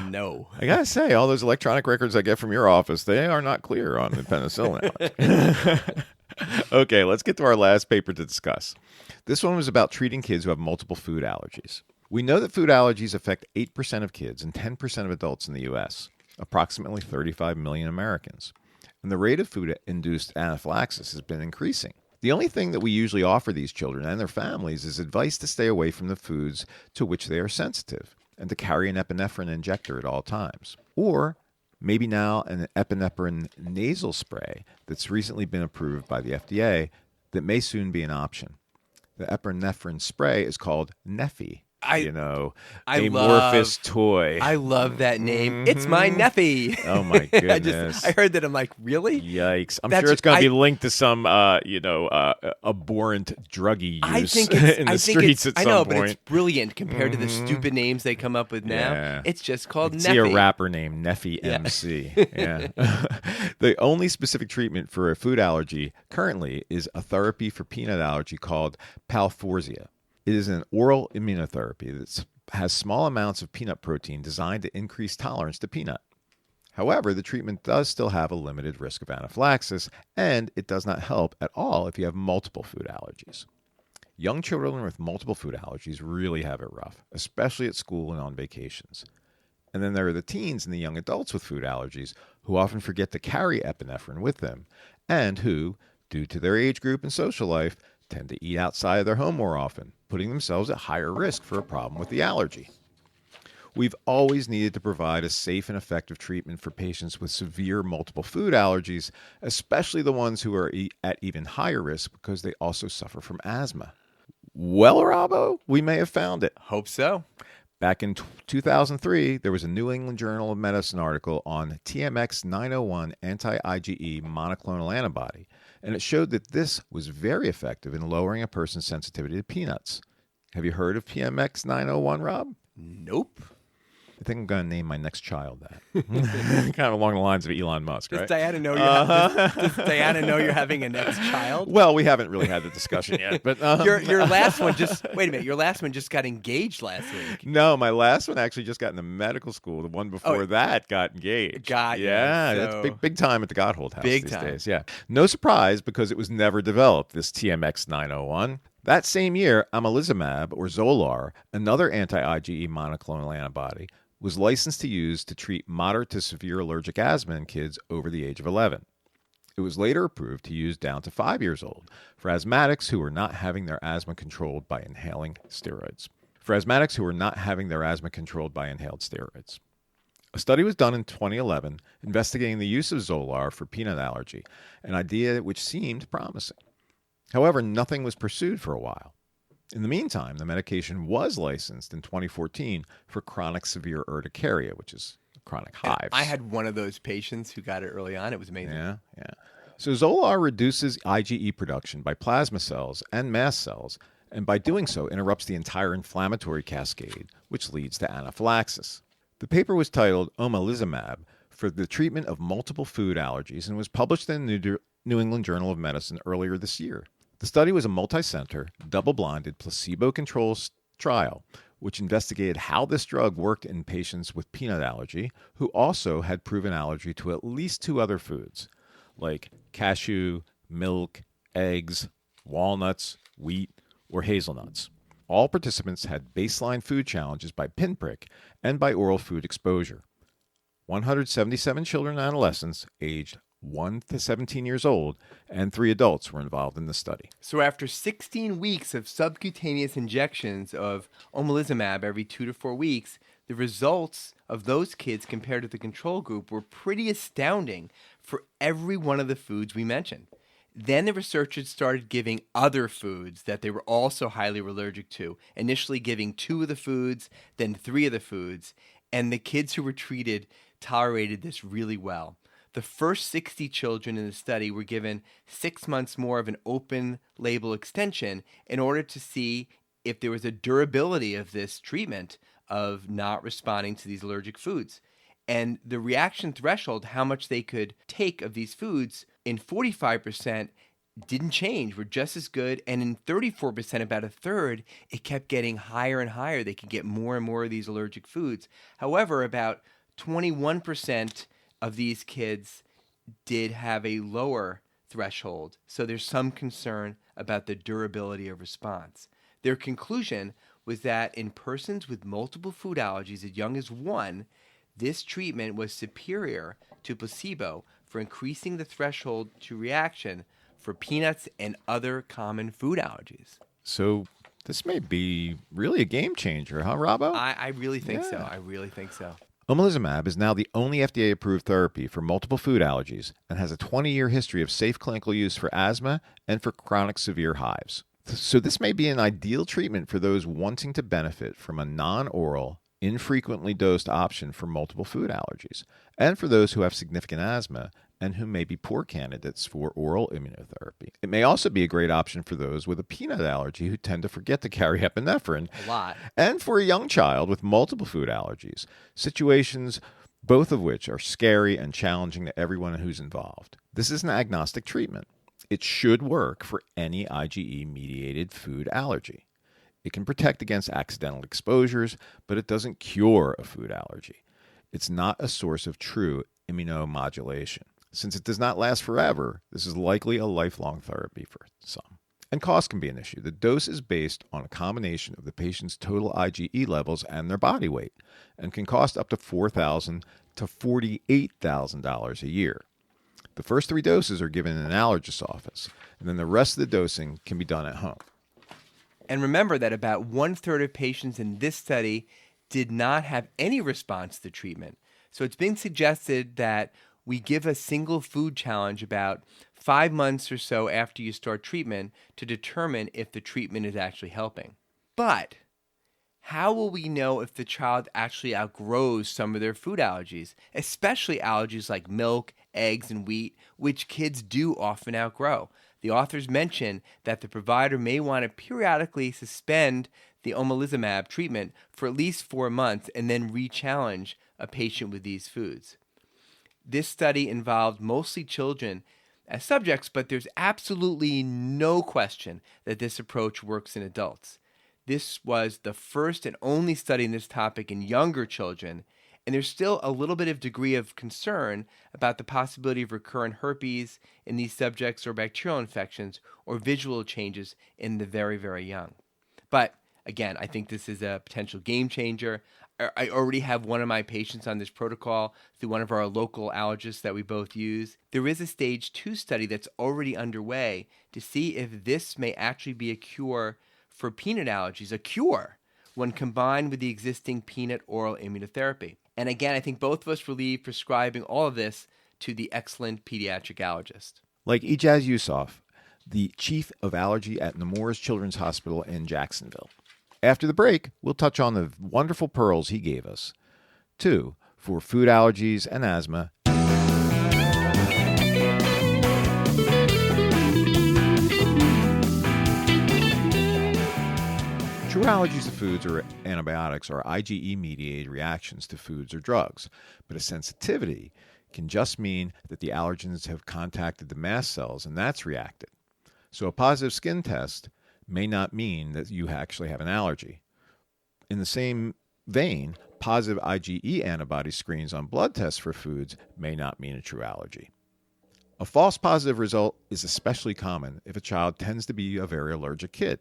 No. I gotta say, all those electronic records I get from your office, they are not clear on the penicillin allergy. Okay, let's get to our last paper to discuss. This one was about treating kids who have multiple food allergies. We know that food allergies affect 8% of kids and 10% of adults in the U.S., approximately 35 million Americans. And the rate of food-induced anaphylaxis has been increasing. The only thing that we usually offer these children and their families is advice to stay away from the foods to which they are sensitive and to carry an epinephrine injector at all times. Or maybe now an epinephrine nasal spray that's recently been approved by the FDA that may soon be an option. The epinephrine spray is called Neffy. Amorphous toy. I love that name. It's my Neffy. Oh my goodness! I heard that. I'm like, really? Yikes! I'm sure it's going to be linked to some, abhorrent druggy use in the streets at some point. I know, but it's brilliant compared to the stupid names they come up with now. Yeah. It's just called Neffy. See a rapper named Neffy MC. Yeah. The only specific treatment for a food allergy currently is a therapy for peanut allergy called Palforzia. It is an oral immunotherapy that has small amounts of peanut protein designed to increase tolerance to peanut. However, the treatment does still have a limited risk of anaphylaxis, and it does not help at all if you have multiple food allergies. Young children with multiple food allergies really have it rough, especially at school and on vacations. And then there are the teens and the young adults with food allergies who often forget to carry epinephrine with them, and who, due to their age group and social life, tend to eat outside of their home more often, putting themselves at higher risk for a problem with the allergy. We've always needed to provide a safe and effective treatment for patients with severe multiple food allergies, especially the ones who are at even higher risk because they also suffer from asthma. Well, Robbo, we may have found it. Hope so. Back in 2003, there was a New England Journal of Medicine article on TMX 901 anti-IgE monoclonal antibody, and it showed that this was very effective in lowering a person's sensitivity to peanuts. Have you heard of PMX 901, Rob? Nope. I think I'm going to name my next child that. Kind of along the lines of Elon Musk, right? Does Diana know does Diana know you're having a next child? Well, we haven't really had the discussion yet, but your last one wait a minute. Your last one just got engaged last week. No, my last one actually just got into medical school. The one before that got engaged. Yeah, it's big time at the Gotthold house big these time. days. Yeah, no surprise because it was never developed. This TMX 901. That same year, Amlizumab, or Zolar, another anti-IgE monoclonal antibody, was licensed to use to treat moderate to severe allergic asthma in kids over the age of 11. It was later approved to use down to 5 years old for asthmatics who were not having their asthma controlled by inhaling steroids. A study was done in 2011 investigating the use of Zolar for peanut allergy, an idea which seemed promising. However, nothing was pursued for a while. In the meantime, the medication was licensed in 2014 for chronic severe urticaria, which is chronic hives. I had one of those patients who got it early on. It was amazing. Yeah. So Zolar reduces IgE production by plasma cells and mast cells, and by doing so interrupts the entire inflammatory cascade, which leads to anaphylaxis. The paper was titled Omalizumab for the treatment of multiple food allergies and was published in the New England Journal of Medicine earlier this year. The study was a multi-center, double-blinded, placebo-controlled trial, which investigated how this drug worked in patients with peanut allergy who also had proven allergy to at least 2 other foods, like cashew, milk, eggs, walnuts, wheat, or hazelnuts. All participants had baseline food challenges by pinprick and by oral food exposure. 177 children and adolescents aged 1 to 17 years old, and 3 adults were involved in the study. So after 16 weeks of subcutaneous injections of omalizumab every 2 to 4 weeks, the results of those kids compared to the control group were pretty astounding for every one of the foods we mentioned. Then the researchers started giving other foods that they were also highly allergic to, initially giving 2 of the foods, then 3 of the foods, and the kids who were treated tolerated this really well. The first 60 children in the study were given 6 months more of an open label extension in order to see if there was a durability of this treatment of not responding to these allergic foods. And the reaction threshold, how much they could take of these foods, in 45% didn't change, were just as good. And in 34%, about a third, it kept getting higher and higher. They could get more and more of these allergic foods. However, about 21% of these kids did have a lower threshold. So there's some concern about the durability of response. Their conclusion was that in persons with multiple food allergies as young as 1, this treatment was superior to placebo for increasing the threshold to reaction for peanuts and other common food allergies. So this may be really a game changer, huh, Robbo? I really think so. I really think so. Omalizumab is now the only FDA-approved therapy for multiple food allergies and has a 20-year history of safe clinical use for asthma and for chronic severe hives. So this may be an ideal treatment for those wanting to benefit from a non-oral, infrequently dosed option for multiple food allergies, and for those who have significant asthma and who may be poor candidates for oral immunotherapy. It may also be a great option for those with a peanut allergy who tend to forget to carry epinephrine. A lot. And for a young child with multiple food allergies, situations both of which are scary and challenging to everyone who's involved. This is an agnostic treatment. It should work for any IgE-mediated food allergy. It can protect against accidental exposures, but it doesn't cure a food allergy. It's not a source of true immunomodulation. Since it does not last forever, this is likely a lifelong therapy for some. And cost can be an issue. The dose is based on a combination of the patient's total IgE levels and their body weight, and can cost up to $4,000 to $48,000 a year. The first 3 doses are given in an allergist's office, and then the rest of the dosing can be done at home. And remember that about 1/3 of patients in this study did not have any response to the treatment. So it's been suggested that we give a single food challenge about 5 months or so after you start treatment to determine if the treatment is actually helping. But how will we know if the child actually outgrows some of their food allergies, especially allergies like milk, eggs, and wheat, which kids do often outgrow? The authors mention that the provider may want to periodically suspend the omalizumab treatment for at least 4 months and then re-challenge a patient with these foods. This study involved mostly children as subjects, but there's absolutely no question that this approach works in adults. This was the first and only study in this topic in younger children, and there's still a little bit of degree of concern about the possibility of recurrent herpes in these subjects or bacterial infections or visual changes in the very, very young. But again, I think this is a potential game changer. I already have one of my patients on this protocol through one of our local allergists that we both use. There is a stage 2 study that's already underway to see if this may actually be a cure for peanut allergies, a cure when combined with the existing peanut oral immunotherapy. And again, I think both of us will leave prescribing all of this to the excellent pediatric allergist. Like Ijaz Yusuf, the chief of allergy at Nemours Children's Hospital in Jacksonville. After the break, we'll touch on the wonderful pearls he gave us. 2, for food allergies and asthma. True allergies to foods or antibiotics are IgE-mediated reactions to foods or drugs, but a sensitivity can just mean that the allergens have contacted the mast cells and that's reacted. So a positive skin test may not mean that you actually have an allergy. In the same vein, positive IgE antibody screens on blood tests for foods may not mean a true allergy. A false positive result is especially common if a child tends to be a very allergic kid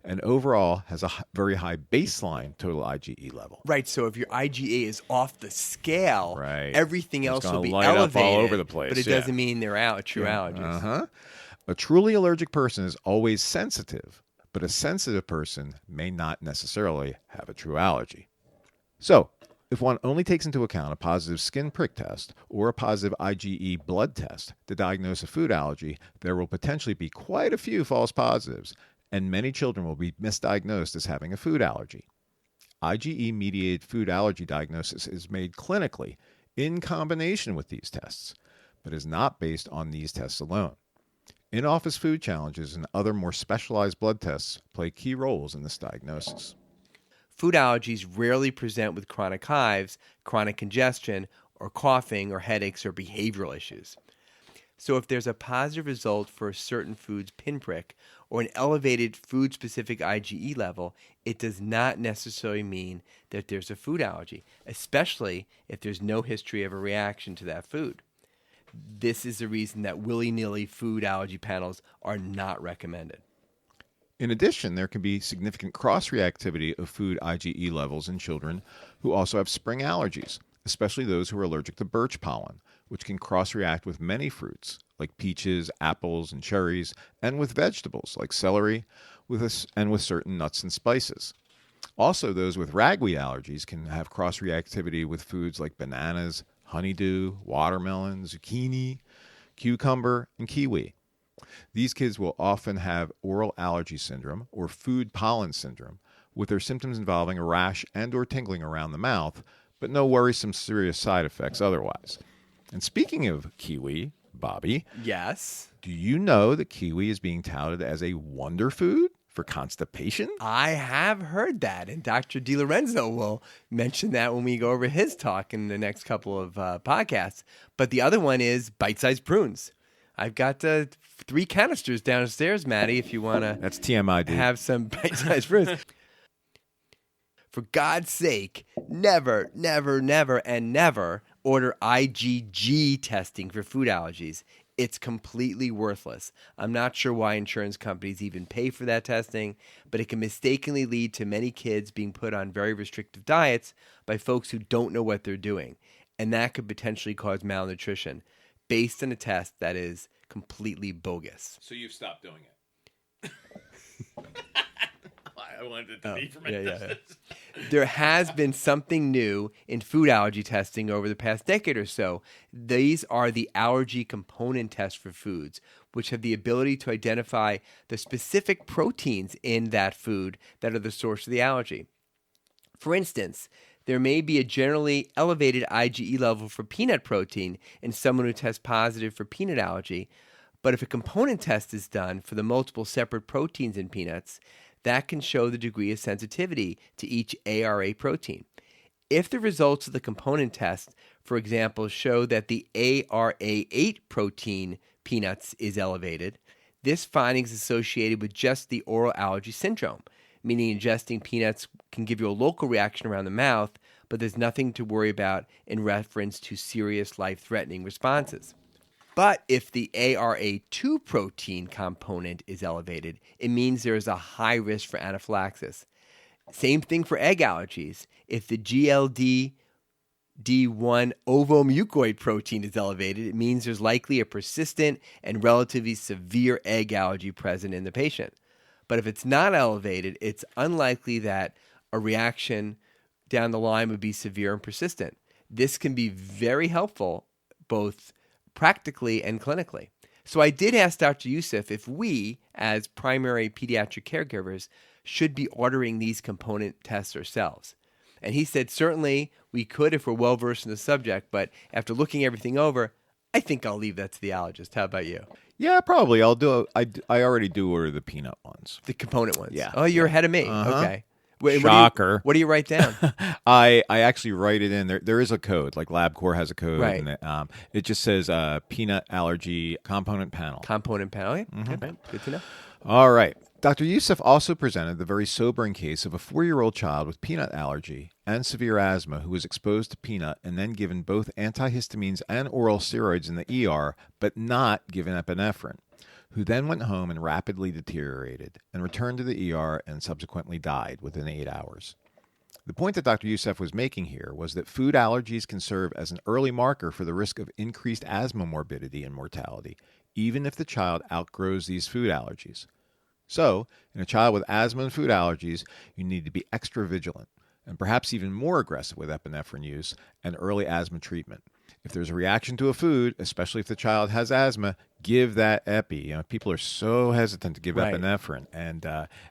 and overall has a very high baseline total IgE level. Right, so if your IgA is off the scale, right, everything else will be light elevated, up all over the place. But it doesn't mean they're a true allergist. A truly allergic person is always sensitive, but a sensitive person may not necessarily have a true allergy. So, if one only takes into account a positive skin prick test or a positive IgE blood test to diagnose a food allergy, there will potentially be quite a few false positives, and many children will be misdiagnosed as having a food allergy. IgE-mediated food allergy diagnosis is made clinically in combination with these tests, but is not based on these tests alone. In-office food challenges and other more specialized blood tests play key roles in this diagnosis. Food allergies rarely present with chronic hives, chronic congestion, or coughing, or headaches, or behavioral issues. So if there's a positive result for a certain food's pinprick or an elevated food-specific IgE level, it does not necessarily mean that there's a food allergy, especially if there's no history of a reaction to that food. This is the reason that willy-nilly food allergy panels are not recommended. In addition, there can be significant cross-reactivity of food IgE levels in children who also have spring allergies, especially those who are allergic to birch pollen, which can cross-react with many fruits, like peaches, apples, and cherries, and with vegetables, like celery, and with certain nuts and spices. Also, those with ragweed allergies can have cross-reactivity with foods like bananas, honeydew, watermelon, zucchini, cucumber, and kiwi. These kids will often have oral allergy syndrome or food pollen syndrome, with their symptoms involving a rash and or tingling around the mouth, but no worrisome serious side effects otherwise. And speaking of kiwi, Bobby. Yes? Do you know that kiwi is being touted as a wonder food for constipation? I have heard that, and Dr. DiLorenzo will mention that when we go over his talk in the next couple of podcasts. But the other one is bite-sized prunes. I've got 3 canisters downstairs, Maddie, if you want to That's TMI, dude. Have some bite-sized prunes. For God's sake, never, never, never, and never order IgG testing for food allergies. It's completely worthless. I'm not sure why insurance companies even pay for that testing, but it can mistakenly lead to many kids being put on very restrictive diets by folks who don't know what they're doing, and that could potentially cause malnutrition based on a test that is completely bogus. So you've stopped doing it. I wanted it to be for yeah. There has been something new in food allergy testing over the past decade or so. These are the allergy component tests for foods, which have the ability to identify the specific proteins in that food that are the source of the allergy. For instance, there may be a generally elevated IgE level for peanut protein in someone who tests positive for peanut allergy, But if a component test is done for the multiple separate proteins in peanuts, that can show the degree of sensitivity to each ARA protein. If the results of the component test, for example, show that the ARA8 protein peanuts is elevated, this finding is associated with just the oral allergy syndrome, meaning ingesting peanuts can give you a local reaction around the mouth, but there's nothing to worry about in reference to serious life-threatening responses. But if the ARA2 protein component is elevated, it means there is a high risk for anaphylaxis. Same thing for egg allergies. If the GLD-D1 ovomucoid protein is elevated, it means there's likely a persistent and relatively severe egg allergy present in the patient. But if it's not elevated, it's unlikely that a reaction down the line would be severe and persistent. This can be very helpful both practically and clinically. So I did ask Dr. Youssef if we, as primary pediatric caregivers, should be ordering these component tests ourselves. And he said certainly we could if we're well-versed in the subject, but after looking everything over, I think I'll leave that to the allergist. How about you? Yeah, probably. I'll do. I already do order the peanut ones. The component ones? Yeah. Oh, you're ahead of me. Uh-huh. Okay. Wait, Shocker. What do you write down? I actually write it in. There is a code, like LabCorp has a code. Right. And it just says peanut allergy component panel. Component panel. Okay. Okay. Good to know. All right. Dr. Youssef also presented the very sobering case of a 4-year-old child with peanut allergy and severe asthma who was exposed to peanut and then given both antihistamines and oral steroids in the ER, but not given epinephrine, who then went home and rapidly deteriorated and returned to the ER and subsequently died within 8 hours. The point that Dr. Youssef was making here was that food allergies can serve as an early marker for the risk of increased asthma morbidity and mortality, even if the child outgrows these food allergies. So, in a child with asthma and food allergies, you need to be extra vigilant and perhaps even more aggressive with epinephrine use and early asthma treatment. If there's a reaction to a food, especially if the child has asthma, give that epi. People are so hesitant to give epinephrine, and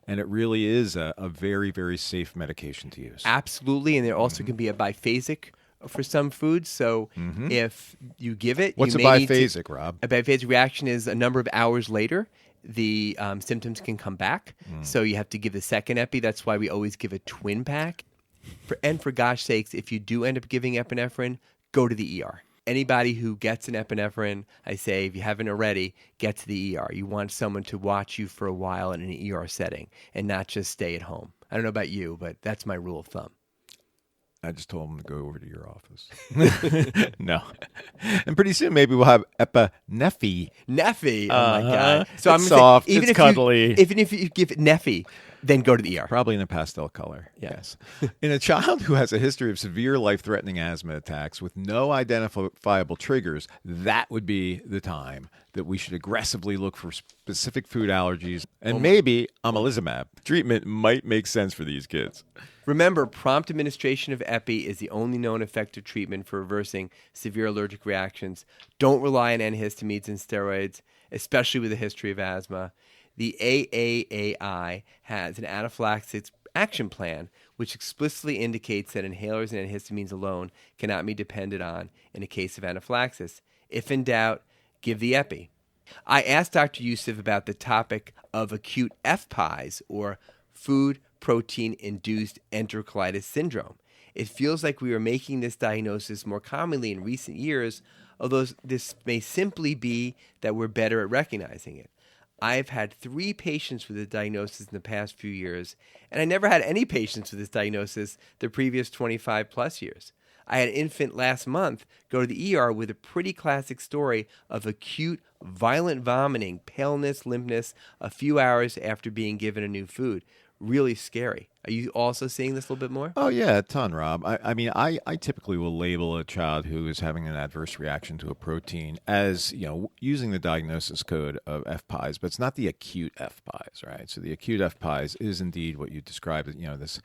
it really is a very, very safe medication to use. Absolutely, and there also can be a biphasic for some foods. So if you give it, What's you a may need biphasic, Rob? A biphasic reaction is a number of hours later, the symptoms can come back. So you have to give the second epi. That's why we always give a twin pack. And for gosh sakes, if you do end up giving epinephrine, go to the ER. Anybody who gets an epinephrine, I say, if you haven't already, get to the ER. You want someone to watch you for a while in an ER setting and not just stay at home. I don't know about you, but that's my rule of thumb. I just told him to go over to your office. No. And pretty soon maybe we'll have epinephrine. Neffy. Oh, my God. So it's soft, it's cuddly. Even if you give it Neffy, then go to the ER. Probably in a pastel color. Yeah. Yes. In a child who has a history of severe life-threatening asthma attacks with no identifiable triggers, that would be the time that we should aggressively look for specific food allergies. And maybe omalizumab treatment might make sense for these kids. Remember, prompt administration of epi is the only known effective treatment for reversing severe allergic reactions. Don't rely on antihistamines and steroids, especially with a history of asthma. The AAAI has an anaphylaxis action plan, which explicitly indicates that inhalers and antihistamines alone cannot be depended on in a case of anaphylaxis. If in doubt, give the epi. I asked Dr. Youssef about the topic of acute FPIES, or food protein-induced enterocolitis syndrome. It feels like we are making this diagnosis more commonly in recent years, although this may simply be that we're better at recognizing it. I've had 3 patients with this diagnosis in the past few years, and I never had any patients with this diagnosis the previous 25 plus years. I had an infant last month go to the ER with a pretty classic story of acute, violent vomiting, paleness, limpness a few hours after being given a new food. Really scary. Are you also seeing this a little bit more? Oh, yeah, a ton, Rob. I typically will label a child who is having an adverse reaction to a protein as, using the diagnosis code of FPIES, but it's not the acute FPIES, right? So the acute FPIES is indeed what you described as, this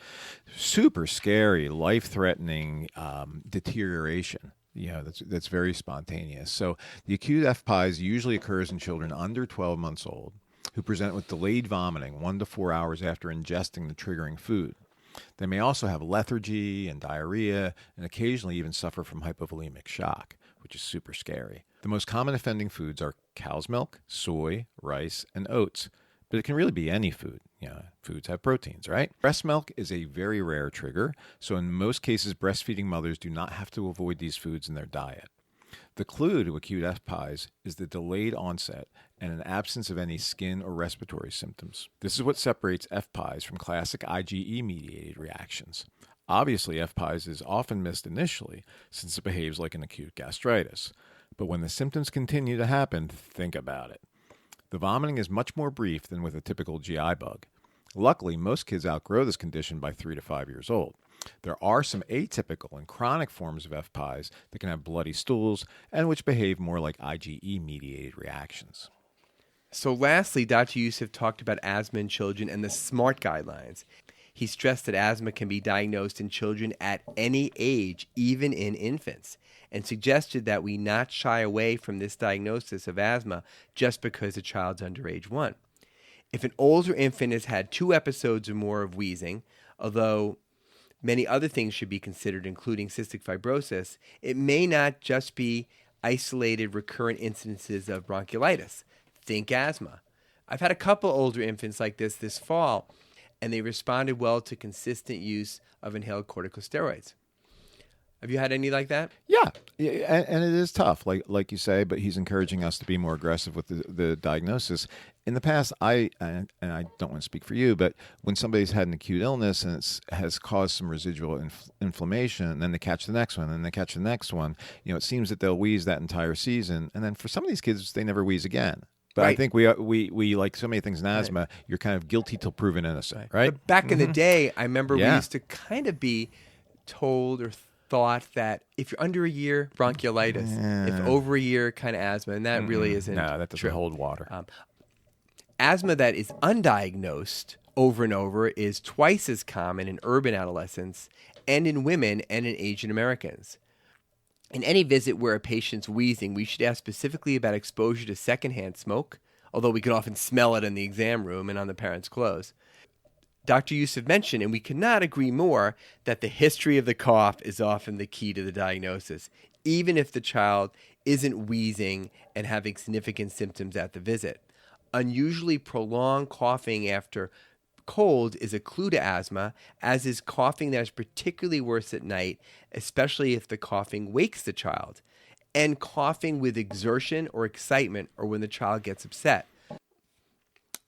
super scary, life-threatening deterioration. That's very spontaneous. So the acute FPIES usually occurs in children under 12 months old who present with delayed vomiting 1 to 4 hours after ingesting the triggering food. They may also have lethargy and diarrhea and occasionally even suffer from hypovolemic shock, which is super scary. The most common offending foods are cow's milk, soy, rice, and oats. But it can really be any food. Foods have proteins, right? Breast milk is a very rare trigger, so in most cases, breastfeeding mothers do not have to avoid these foods in their diet. The clue to acute FPIES is the delayed onset and an absence of any skin or respiratory symptoms. This is what separates FPIES from classic IgE-mediated reactions. Obviously, FPIES is often missed initially since it behaves like an acute gastritis. But when the symptoms continue to happen, think about it. The vomiting is much more brief than with a typical GI bug. Luckily, most kids outgrow this condition by 3 to 5 years old. There are some atypical and chronic forms of FPIES that can have bloody stools and which behave more like IgE-mediated reactions. So lastly, Dr. Youssef talked about asthma in children and the SMART guidelines. He stressed that asthma can be diagnosed in children at any age, even in infants, and suggested that we not shy away from this diagnosis of asthma just because a child's under age 1. If an older infant has had 2 episodes or more of wheezing, although many other things should be considered, including cystic fibrosis, it may not just be isolated recurrent incidences of bronchiolitis. Think asthma. I've had a couple older infants like this fall, and they responded well to consistent use of inhaled corticosteroids. Have you had any like that? Yeah, and it is tough, like you say, but he's encouraging us to be more aggressive with the diagnosis. In the past, and I don't want to speak for you, but when somebody's had an acute illness and it has caused some residual inflammation, and then they catch the next one, and they catch the next one, it seems that they'll wheeze that entire season, and then for some of these kids, they never wheeze again. But right. I think we like so many things in asthma, right. You're kind of guilty till proven innocent, right? But back in the day, I remember we used to kind of be told or thought that if you're under a year, bronchiolitis, if over a year, kind of asthma, and that really isn't No, that doesn't true. hold water. Asthma that is undiagnosed over and over is twice as common in urban adolescents and in women and in Asian Americans. In any visit where a patient's wheezing, we should ask specifically about exposure to secondhand smoke, although we can often smell it in the exam room and on the parents' clothes. Dr. Youssef mentioned, and we cannot agree more, that the history of the cough is often the key to the diagnosis, even if the child isn't wheezing and having significant symptoms at the visit. Unusually prolonged coughing after cold is a clue to asthma, as is coughing that is particularly worse at night, especially if the coughing wakes the child, and coughing with exertion or excitement or when the child gets upset.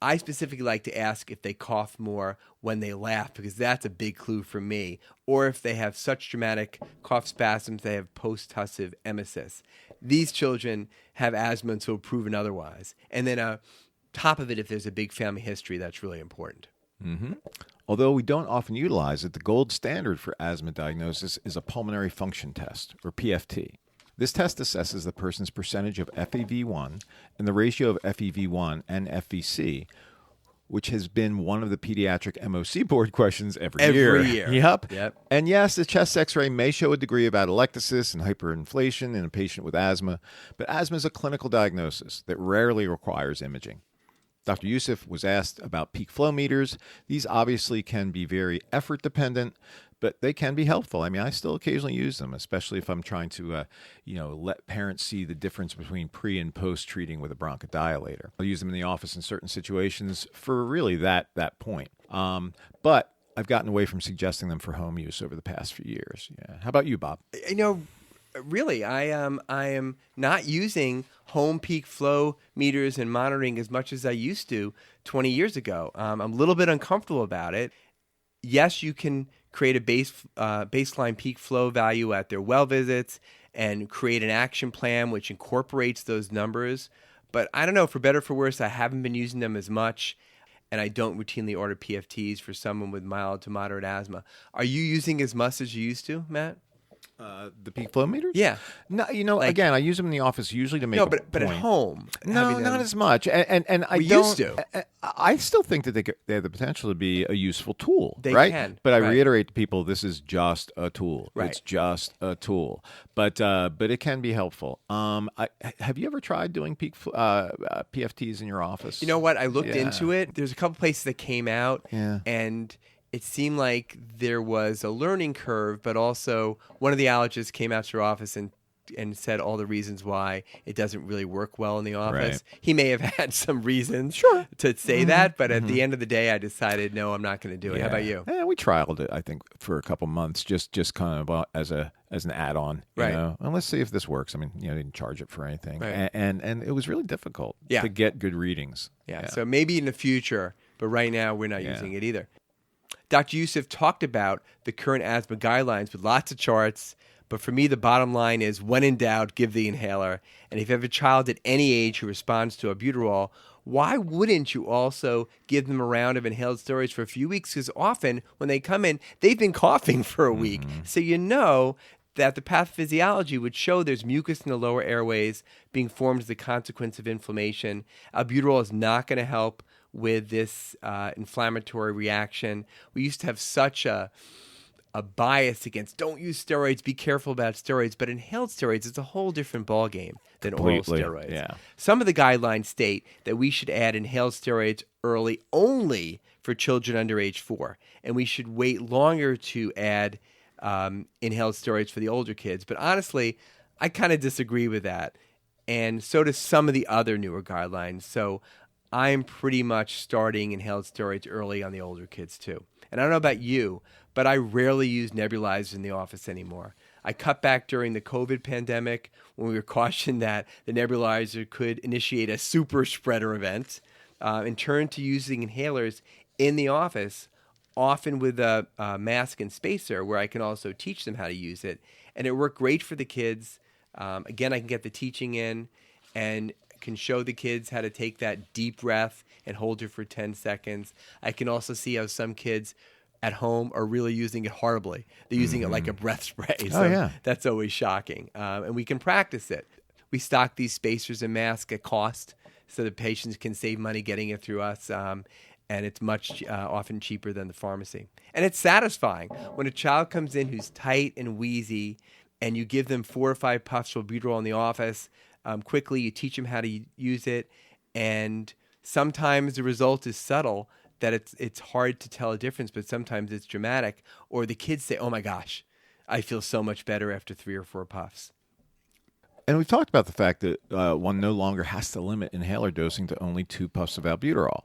I specifically like to ask if they cough more when they laugh, because that's a big clue for me, or if they have such dramatic cough spasms they have post-tussive emesis. These children have asthma until proven otherwise. And then on top of it, if there's a big family history, that's really important. Mm-hmm. Although we don't often utilize it, the gold standard for asthma diagnosis is a pulmonary function test, or PFT. This test assesses the person's percentage of FEV1 and the ratio of FEV1 and FVC, which has been one of the pediatric MOC board questions every year. Every year. Yep. And yes, the chest x-ray may show a degree of atelectasis and hyperinflation in a patient with asthma, but asthma is a clinical diagnosis that rarely requires imaging. Dr. Youssef was asked about peak flow meters. These obviously can be very effort dependent, but they can be helpful. I mean, I still occasionally use them, especially if I'm trying to, let parents see the difference between pre and post treating with a bronchodilator. I'll use them in the office in certain situations for really that point. But I've gotten away from suggesting them for home use over the past few years. Yeah. How about you, Bob? Really, I am not using home peak flow meters and monitoring as much as I used to 20 years ago. I'm a little bit uncomfortable about it. Yes, you can create a baseline peak flow value at their well visits and create an action plan which incorporates those numbers. But I don't know, for better or for worse, I haven't been using them as much, and I don't routinely order PFTs for someone with mild to moderate asthma. Are you using as much as you used to, Matt? The peak flow meters? Yeah. No, again, I use them in the office usually to make a point. But at home. No, not as much. And I used to. I still think that they have the potential to be a useful tool. They right? can. But I reiterate to people, this is just a tool. Right. It's just a tool. But it can be helpful. Have you ever tried doing peak PFTs in your office? You know what? I looked into it. There's a couple places that came out, Yeah. and it seemed like there was a learning curve, but also one of the allergists came out to your office and and said all the reasons why it doesn't really work well in the office. Right. He may have had some reasons to say that, but at the end of the day, I decided, no, I'm not going to do it. How about you? Yeah, we trialed it, I think, for a couple months, just kind of as an add-on, you know? And let's see if this works. I mean, you know, they didn't charge it for anything. Right. And it was really difficult to get good readings. Yeah, so maybe in the future, but right now we're not using it either. Dr. Youssef talked about the current asthma guidelines with lots of charts, but for me, the bottom line is, when in doubt, give the inhaler. And if you have a child at any age who responds to albuterol, why wouldn't you also give them a round of inhaled steroids for a few weeks? Because often when they come in, they've been coughing for a week. So you know that the pathophysiology would show there's mucus in the lower airways being formed as a consequence of inflammation. Albuterol is not going to help with this inflammatory reaction. We used to have such a bias against don't use steroids, be careful about steroids, but inhaled steroids is a whole different ballgame than oral steroids. Yeah. Some of the guidelines state that we should add inhaled steroids early only for children under age 4, and we should wait longer to add inhaled steroids for the older kids. But honestly, I kind of disagree with that, and so do some of the other newer guidelines. So I'm pretty much starting inhaled steroids early on the older kids too. And I don't know about you, but I rarely use nebulizers in the office anymore. I cut back during the COVID pandemic when we were cautioned that the nebulizer could initiate a super spreader event, and turned to using inhalers in the office, often with a mask and spacer, where I can also teach them how to use it. And it worked great for the kids. Again, I can get the teaching in and can show the kids how to take that deep breath and hold it for 10 seconds. I can also see how some kids at home are really using it horribly. They're using it like a breath spray. So that's always shocking. And we can practice it. We stock these spacers and masks at cost so that patients can save money getting it through us. And it's much often cheaper than the pharmacy. And it's satisfying. When a child comes in who's tight and wheezy and you give them 4 or 5 puffs of albuterol in the office, quickly you teach them how to use it, and sometimes the result is subtle, that it's hard to tell a difference, but sometimes it's dramatic. Or the kids say, oh my gosh, I feel so much better after 3 or 4 puffs. And we've talked about the fact that one no longer has to limit inhaler dosing to only 2 puffs of albuterol.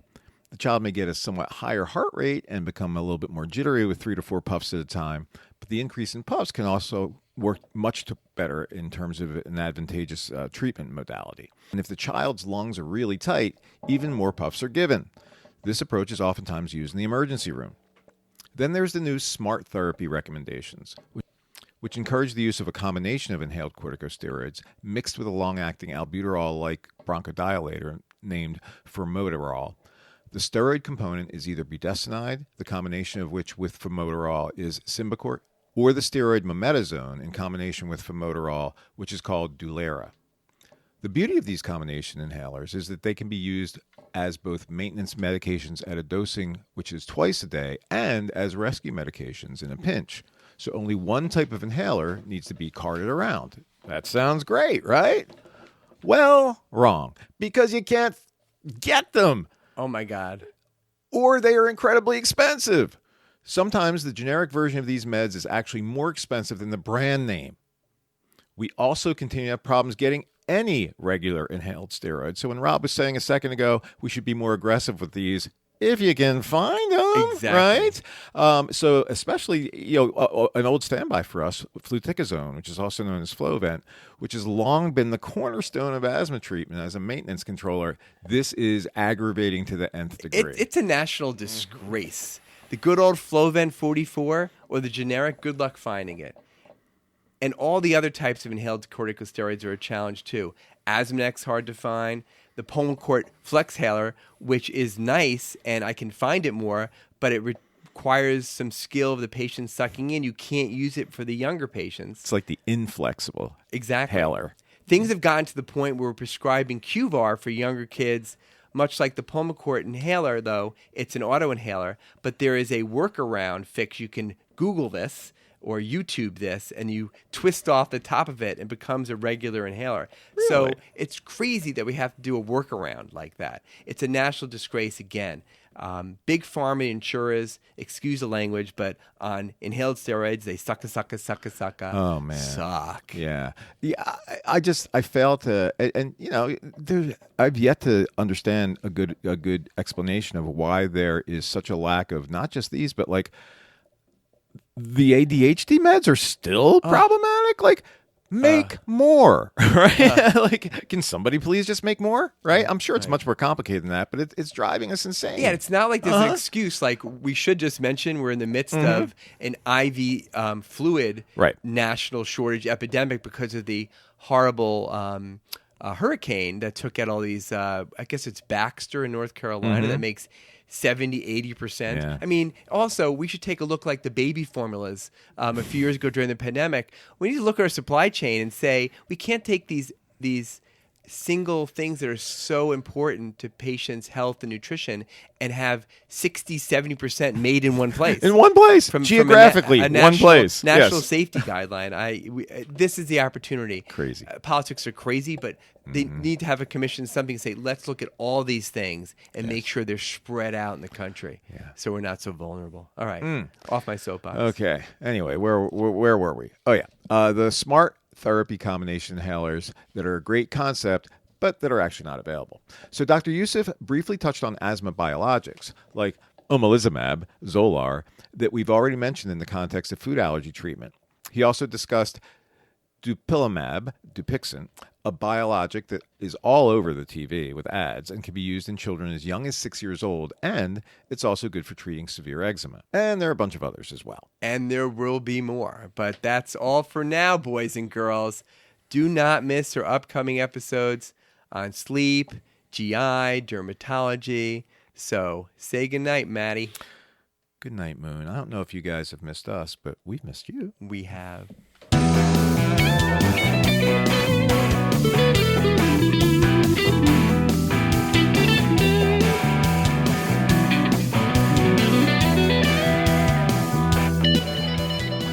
The child may get a somewhat higher heart rate and become a little bit more jittery with 3 to 4 puffs at a time, but the increase in puffs can also work much better in terms of an advantageous treatment modality. And if the child's lungs are really tight, even more puffs are given. This approach is oftentimes used in the emergency room. Then there's the new SMART therapy recommendations, which encourage the use of a combination of inhaled corticosteroids mixed with a long-acting albuterol-like bronchodilator named formoterol. The steroid component is either budesonide, the combination of which with formoterol is Symbicort, or the steroid mometasone in combination with formoterol, which is called Dulera. The beauty of these combination inhalers is that they can be used as both maintenance medications at a dosing which is twice a day and as rescue medications in a pinch. So only one type of inhaler needs to be carted around. That sounds great, right? Well, wrong, because you can't get them. Oh my God. Or they are incredibly expensive. Sometimes the generic version of these meds is actually more expensive than the brand name. We also continue to have problems getting any regular inhaled steroids. So when Rob was saying a second ago, we should be more aggressive with these if you can find them, right? So especially, an old standby for us, fluticasone, which is also known as Flovent, which has long been the cornerstone of asthma treatment as a maintenance controller. This is aggravating to the nth degree. It's a national disgrace. The good old Flovent 44 or the generic, good luck finding it. And all the other types of inhaled corticosteroids are a challenge too. Asthmanex, hard to find. The Pulmicort Flexhaler, which is nice, and I can find it more, but it requires some skill of the patient sucking in. You can't use it for the younger patients. It's like the inflexible inhaler. Things have gotten to the point where we're prescribing QVAR for younger kids, much like the Pulmicort inhaler, though. It's an auto-inhaler, but there is a workaround fix. You can Google this or YouTube this, and you twist off the top of it and it becomes a regular inhaler. Really? So it's crazy that we have to do a workaround like that. It's a national disgrace again. Big pharma insurers, excuse the language, but on inhaled steroids, they sucka. Oh man, suck. Yeah. I fail to, and I've yet to understand a good explanation of why there is such a lack of not just these, but like the ADHD meds are still problematic. Like, make more, right? Like, can somebody please just make more, right? I'm sure it's much more complicated than that, but it's driving us insane. Yeah, it's not like there's an excuse. Like, we should just mention we're in the midst of an IV fluid national shortage epidemic because of the horrible hurricane that took out all these, I guess it's Baxter in North Carolina that makes 70-80%. Yeah. I mean, also, we should take a look like the baby formulas a few years ago during the pandemic. We need to look at our supply chain and say, we can't take these single things that are so important to patients' health and nutrition and have 60-70% made in one place. In one place, geographically, one place. National safety guideline. This is the opportunity. Crazy. Politics are crazy, but they need to have a commission, something to say, let's look at all these things and make sure they're spread out in the country so we're not so vulnerable. All right, off my soapbox. Okay. Anyway, where were we? Oh, yeah. The smart therapy combination inhalers that are a great concept, but that are actually not available. So Dr. Youssef briefly touched on asthma biologics, like omalizumab, Zolar, that we've already mentioned in the context of food allergy treatment. He also discussed dupilumab, Dupixent, a biologic that is all over the TV with ads and can be used in children as young as 6 years old, and it's also good for treating severe eczema. And there are a bunch of others as well. And there will be more, but that's all for now, boys and girls. Do not miss our upcoming episodes on sleep, GI, dermatology. So say goodnight, Maddie. Good night, Moon. I don't know if you guys have missed us, but we've missed you. We have.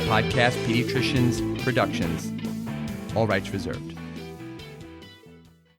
Podcast Pediatricians Productions. All rights reserved.